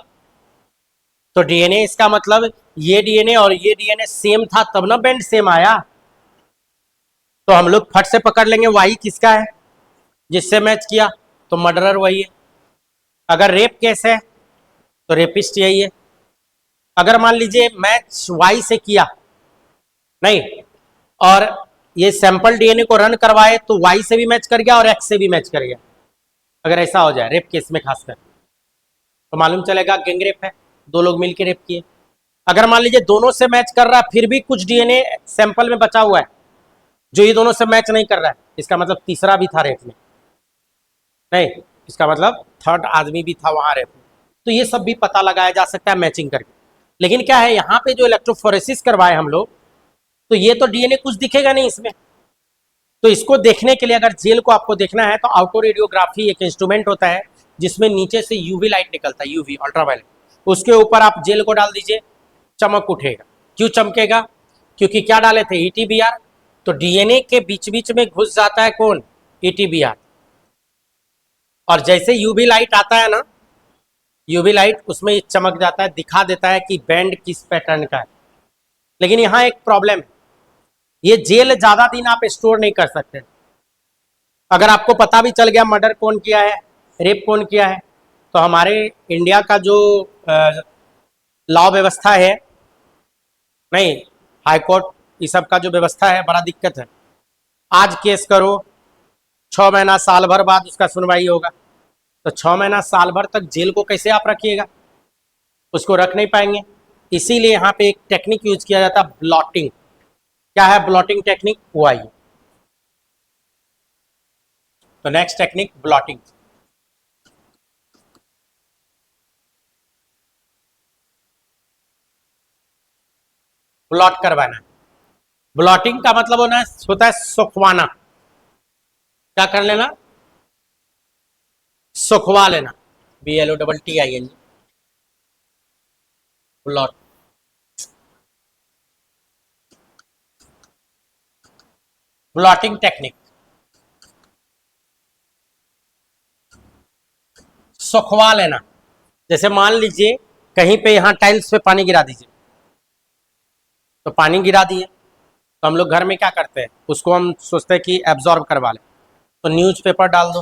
तो डीएनए इसका मतलब ये डीएनए और ये डीएनए सेम था तब ना बैंड सेम आया, तो हम लोग फट से पकड़ लेंगे वाई किसका है, जिससे मैच किया, तो मर्डरर वही है। अगर रेप केस है तो रेपिस्ट यही है। अगर मान लीजिए मैच वाई से किया नहीं, और ये सैंपल डीएनए को रन करवाए तो वाई से भी मैच कर गया और एक्स से भी मैच कर गया, अगर ऐसा हो जाए रेप केस में खासकर, तो मालूम चलेगा गैंगरेप है, दो लोग मिलकर रेप किए। अगर मान लीजिए दोनों से मैच कर रहा है फिर भी कुछ डीएनए सैंपल में बचा हुआ है जो ये दोनों से मैच नहीं कर रहा है, इसका मतलब तीसरा भी था रेप में, नहीं, इसका मतलब थर्ड आदमी भी था वहां रेप में, तो ये सब भी पता लगाया जा सकता है मैचिंग करके। लेकिन क्या है, यहाँ पे जो इलेक्ट्रोफोरेसिस करवाए हम लोग, तो ये तो डीएनए कुछ दिखेगा नहीं इसमें, तो इसको देखने के लिए अगर जेल को आपको देखना है तो ऑटो रेडियोग्राफी एक इंस्ट्रूमेंट होता है जिसमें नीचे से यूवी लाइट निकलता है, यूवी अल्ट्रावायलेट, उसके ऊपर आप जेल को डाल दीजिए, चमक उठेगा। क्यों चमकेगा, क्योंकि क्या डाले थे, ईटीबीआर, तो डीएनए के बीच बीच में घुस जाता है कौन, ईटीबीआर, और जैसे यूवी लाइट आता है ना, यूवी लाइट उसमें चमक जाता है, दिखा देता है कि बैंड किस पैटर्न का है। लेकिन यहाँ एक प्रॉब्लम है, ये जेल ज्यादा दिन आप स्टोर नहीं कर सकते। अगर आपको पता भी चल गया मर्डर कौन किया है, रेप कौन किया है, तो हमारे इंडिया का जो लॉ व्यवस्था है, नहीं, हाई कोर्ट, ये सब का जो व्यवस्था है बड़ा दिक्कत है। आज केस करो, 6 महीना साल भर बाद उसका सुनवाई होगा, तो 6 महीना साल भर तक जेल को कैसे आप रखिएगा, उसको रख नहीं पाएंगे। इसीलिए यहाँ पे एक टेक्निक यूज किया जाता है, ब्लॉटिंग। क्या है ब्लॉटिंग टेक्निक, वो आइए, तो नेक्स्ट टेक्निक ब्लॉटिंग। ब्लॉट करवाना है। ब्लॉटिंग का मतलब होता है सुखवाना। क्या कर लेना? सुखवा लेना। BLOTTING, blot. ब्लॉटिंग टेक्निक, सुखवा लेना। जैसे मान लीजिए कहीं पे यहाँ टाइल्स पे पानी गिरा दीजिए, तो पानी गिरा दिए, तो हम लोग घर में क्या करते हैं, उसको हम सोचते हैं कि एब्जॉर्ब करवा लें, तो न्यूज़पेपर डाल दो,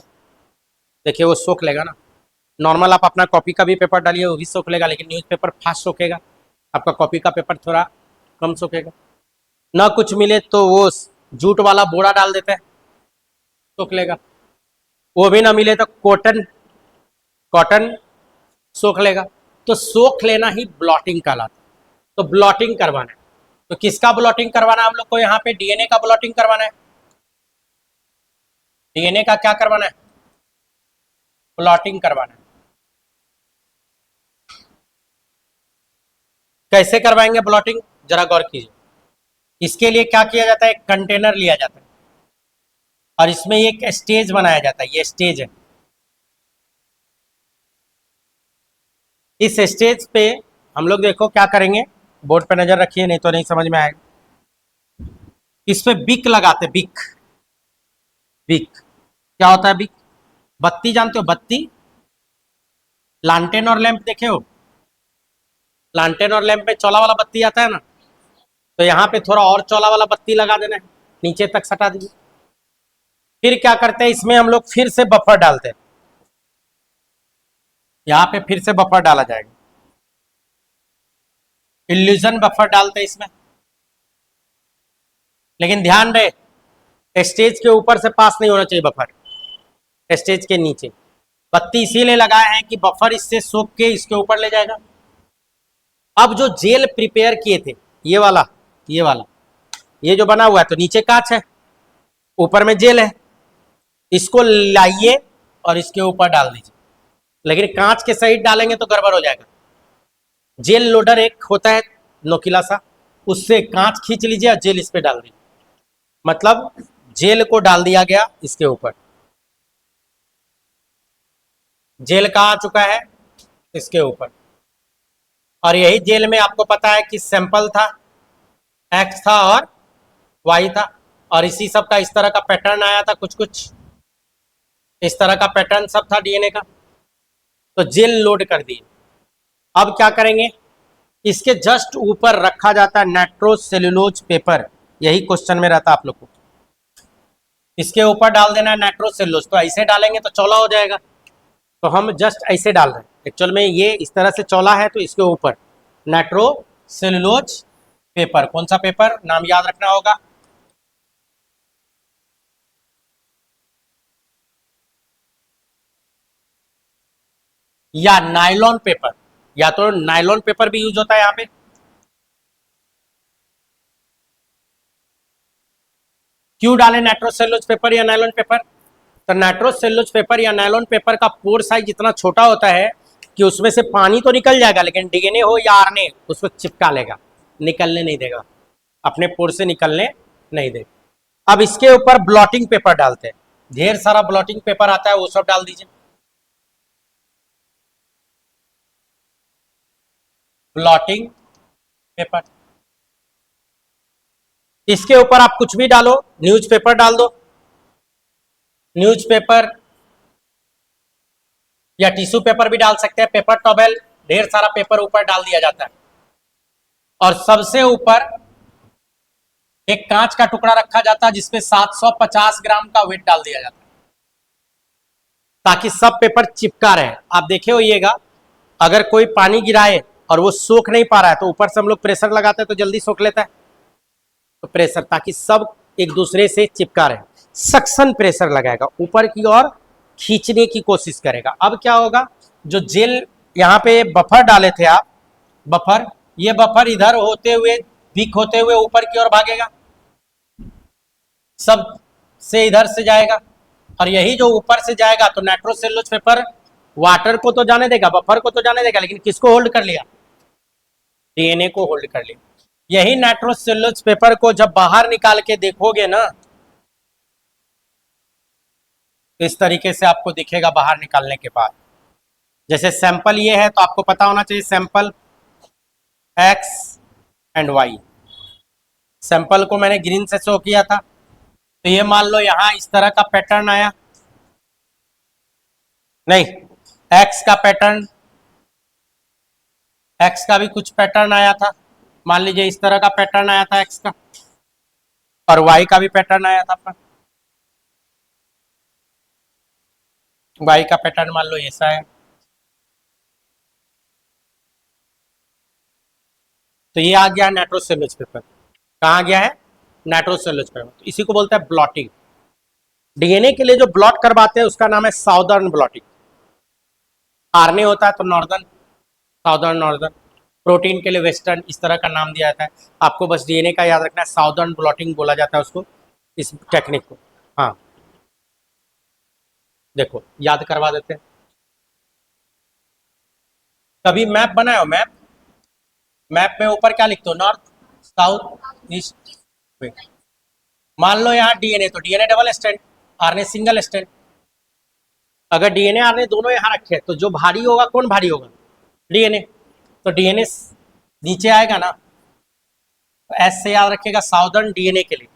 देखिए वो सोख लेगा ना। नॉर्मल आप अपना कॉपी का भी पेपर डालिए, वो भी सोख लेगा, लेकिन न्यूज़पेपर फास्ट सोखेगा, आपका कॉपी का पेपर थोड़ा कम सोखेगा। ना कुछ मिले तो वो जूट वाला बोरा डाल देते हैं, सोख लेगा। वो भी ना मिले तो कॉटन कॉटन सोख लेगा। तो सोख लेना ही ब्लॉटिंग कहलाता है। तो ब्लॉटिंग करवाना है, तो किसका ब्लॉटिंग करवाना है हम लोग को? यहाँ पे डीएनए का ब्लॉटिंग करवाना है। डीएनए का क्या करवाना है? ब्लॉटिंग करवाना है। कैसे करवाएंगे ब्लॉटिंग, जरा गौर कीजिए। इसके लिए क्या किया जाता है? एक कंटेनर लिया जाता है और इसमें एक स्टेज बनाया जाता है, ये स्टेज है। इस स्टेज पे हम लोग देखो क्या करेंगे, बोर्ड पे नजर रखिए नहीं तो नहीं समझ में आएगा। इस पे बिक लगाते, बिक। बिक क्या होता है? बिक बत्ती जानते हो? बत्ती, लालटेन और लैंप देखे हो? लालटेन और लैंप में चौला वाला बत्ती आता है ना, तो यहाँ पे थोड़ा और चौला वाला बत्ती लगा देना है, नीचे तक सटा दीजिए। फिर क्या करते हैं, इसमें हम लोग फिर से बफर डालते हैं। यहाँ पे फिर से बफर डाला जाएगा, इल्यूजन बफर डालते हैं इसमें। लेकिन ध्यान रहे, स्टेज के ऊपर से पास नहीं होना चाहिए बफर, स्टेज के नीचे। बत्ती इसीलिए लगाए हैं कि बफर इससे सोख के इसके ऊपर ले जाएगा। अब जो जेल प्रिपेयर किए थे, ये वाला, ये वाला, ये जो बना हुआ है, तो नीचे कांच है, ऊपर में जेल है, इसको लाइए और इसके ऊपर डाल दीजिए। लेकिन कांच के साइड डालेंगे तो गड़बड़ हो जाएगा। जेल लोडर एक होता है नोकीला सा, उससे कांच खींच लीजिए और जेल इस पे डाल दीजिए। मतलब जेल को डाल दिया गया इसके ऊपर, जेल कहाँ आ चुका है? इसके ऊपर। और यही जेल में आपको पता है कि सैंपल था, एक्स था और वाई था, और इसी सब का इस तरह का पैटर्न आया था, कुछ कुछ इस तरह का पैटर्न सब था डीएनए का। तो जेल लोड कर दिए। अब क्या करेंगे, इसके जस्ट ऊपर रखा जाता है नाइट्रोसेल्यूलोज पेपर। यही क्वेश्चन में रहता आप लोग को, इसके ऊपर डाल देना है नाइट्रोसेल्यूलोज। तो ऐसे डालेंगे तो चौला हो जाएगा, तो हम जस्ट ऐसे डाल रहे हैं। एक्चुअल में ये इस तरह से चौला है, तो इसके ऊपर नाइट्रोसेल्यूलोज पेपर। कौन सा पेपर, नाम याद रखना होगा, या नायलॉन पेपर, या तो नायलॉन पेपर भी यूज होता है यहाँ पे। क्यों डाले नाइट्रोसेल्यूलोज पेपर या नायलॉन पेपर? तो नाइट्रोसेल्यूलोज पेपर या नायलॉन पेपर का पोर साइज इतना छोटा होता है कि उसमें से पानी तो निकल जाएगा, लेकिन डीएनए हो या आरएनए उसको चिपका लेगा, निकलने नहीं देगा, अपने पोर से निकलने नहीं देगा। अब इसके ऊपर ब्लॉटिंग पेपर डालते हैं, ढेर सारा ब्लॉटिंग पेपर आता है, वो सब डाल दीजिए। ब्लॉटिंग पेपर, इसके ऊपर आप कुछ भी डालो, न्यूज़पेपर डाल दो, न्यूज़पेपर या टिश्यू पेपर भी डाल सकते हैं, पेपर टॉवेल, ढेर सारा पेपर ऊपर डाल दिया जाता है। और सबसे ऊपर एक कांच का टुकड़ा रखा जाता है जिसमें 750 ग्राम का वेट डाल दिया जाता है, ताकि सब पेपर चिपका रहे। आप देखे होइएगा, अगर कोई पानी गिराए और वो सोख नहीं पा रहा है, तो ऊपर से हम लोग प्रेशर लगाते हैं तो जल्दी सोख लेता है। तो प्रेशर, ताकि सब एक दूसरे से चिपका रहे, सक्शन प्रेशर लगाएगा, ऊपर की ओर खींचने की कोशिश करेगा। अब क्या होगा, जो जेल यहाँ पे बफर डाले थे आप, बफर, ये बफर इधर होते हुए, वीक होते हुए ऊपर की ओर भागेगा, सब से इधर से जाएगा। और यही जो ऊपर से जाएगा, तो नाइट्रोसेल्यूलोज पेपर वाटर को तो जाने देगा, बफर को तो जाने देगा, लेकिन किसको होल्ड कर लिया? डीएनए को होल्ड कर लिया। यही नाइट्रोसेल्युलोज पेपर को जब बाहर निकाल के देखोगे ना, तो इस तरीके से आपको दिखेगा बाहर निकालने के बाद। जैसे सैंपल ये है तो आपको पता होना चाहिए sample X and Y. Sample को मैंने ग्रीन से शो किया था, तो ये मान लो यहां इस तरह का पैटर्न आया, नहीं एक्स का पैटर्न, एक्स का भी कुछ पैटर्न आया था, मान लीजिए इस तरह का पैटर्न आया था एक्स का, और वाई का भी पैटर्न आया था आपका, वाई का पैटर्न मान लो ऐसा है। तो ये आ गया नाइट्रोसेल्युलोज पेपर। कहाँ गया है? नाइट्रोसेल्युलोज पेपर। तो इसी को बोलते हैं ब्लॉटिंग। डीएनए के लिए जो ब्लॉट करवाते हैं उसका नाम है साउदर्न ब्लॉटिंग। आरएनए होता है तो नॉर्दर्न, साउदर्न नॉर्दर्न, प्रोटीन के लिए वेस्टर्न, इस तरह का नाम दिया जाता है। आपको बस डीएनए का याद रखना है, साउदर्न ब्लॉटिंग बोला जाता है उसको, इस टेक्निक को। हाँ देखो याद करवा देते हैं। कभी मैप बनाओ, मैप, मैप में ऊपर क्या लिखते हो? North, south, east, west. मान लो यहाँ डीएनए, तो DNA double stand, RNA single stand. अगर डीएनए आरएनए दोनों यहाँ रखे तो जो भारी होगा कौन भारी होगा? डीएनए। तो डीएनए नीचे आएगा ना, तो एस से याद रखिएगा साउदर्न डीएनए के लिए।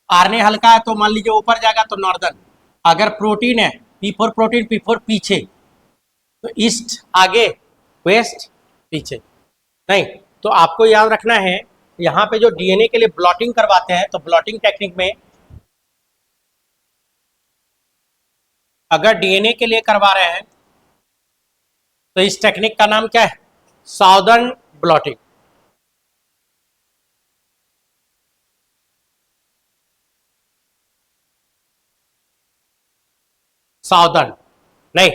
आरएनए हल्का है तो मान लीजिए ऊपर जाएगा तो नॉर्दर्न। अगर प्रोटीन है P4 प्रोटीन, P4 पीछे, तो ईस्ट आगे, वेस्ट पीछे। नहीं, तो आपको याद रखना है यहाँ पे जो डीएनए के लिए ब्लॉटिंग करवाते हैं, तो ब्लॉटिंग टेक्निक में अगर डीएनए के लिए करवा रहे हैं तो इस टेक्निक का नाम क्या है? Southern blotting. साउदर्न नहीं,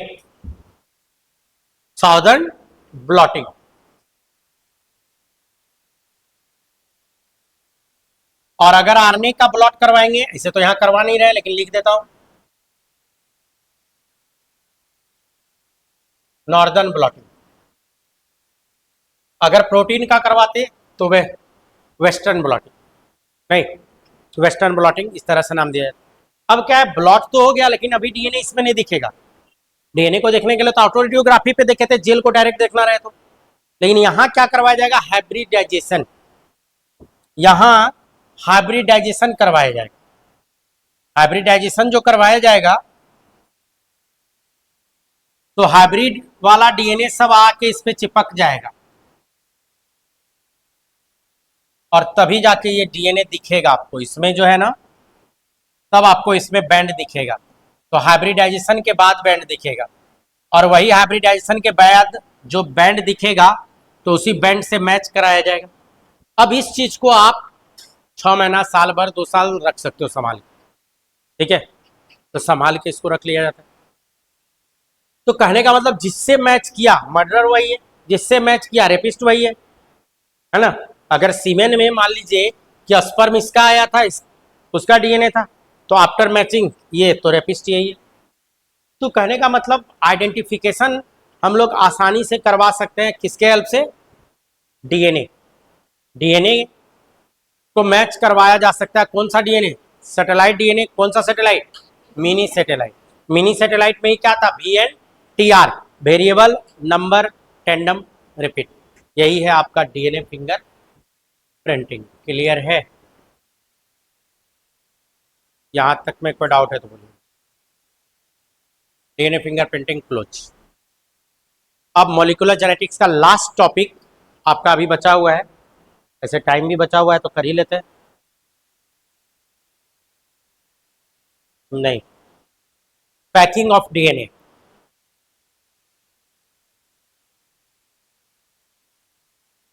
साउदर्न ब्लॉटिंग। और अगर आरएनए का ब्लॉट करवाएंगे, इसे तो यहां करवा नहीं रहे लेकिन लिख देता हूं, नॉर्दर्न ब्लॉटिंग। अगर प्रोटीन का करवाते तो वे वेस्टर्न ब्लॉटिंग। नहीं, वेस्टर्न ब्लॉटिंग इस तरह से नाम दिया जाता है। अब क्या है, ब्लॉट तो हो गया लेकिन अभी डीएनए इसमें नहीं दिखेगा। डीएनए को देखने के लिए तो ऑटोरेडियोग्राफी पे देखे थे, जेल को डायरेक्ट देखना रहे तो, लेकिन यहाँ क्या करवाया जाएगा? हाइब्रिडाइजेशन। यहाँ हाइब्रिडाइजेशन करवाया जाएगा। हाइब्रिडाइजेशन जो करवाया जाएगा तो हाइब्रिड वाला डीएनए सब आके इस पे चिपक जाएगा, और तभी जाके ये डीएनए दिखेगा आपको इसमें जो है ना, तब आपको इसमें बैंड दिखेगा। तो हाइब्रिडाइजेशन के बाद बैंड दिखेगा, और वही हाइब्रिडाइजेशन के बाद जो बैंड दिखेगा तो उसी बैंड से मैच कराया जाएगा। अब इस चीज को आप 6 महीना, साल भर, 2 साल रख सकते हो संभाल के, ठीक है? तो संभाल के इसको रख लिया जाता है। तो कहने का मतलब जिससे मैच किया मर्डर वही है, जिससे मैच किया रेपिस्ट वही है ना? अगर सीमेन में मान लीजिए कि स्पर्म इसका आया था, उसका डीएनए था, तो आफ्टर मैचिंग ये तो रेपिस्ट यही है। तो कहने का मतलब आइडेंटिफिकेशन हम लोग आसानी से करवा सकते हैं, किसके हेल्प से? डीएनए। डीएनए को मैच करवाया जा सकता है। कौन सा डीएनए? Satellite DNA. कौन सा satellite? Mini satellite. Mini satellite में ही क्या था? VNTR, variable number tandem repeat. यही है आपका डीएनए फिंगर प्रिंटिंग। क्लियर है? यहां तक में कोई डाउट है तो बोलिए। DNA finger printing close. अब मॉलिक्यूलर जेनेटिक्स का लास्ट टॉपिक आपका अभी बचा हुआ है, ऐसे टाइम भी बचा हुआ है तो कर ही लेते हैं। नहीं, पैकिंग ऑफ डीएनए।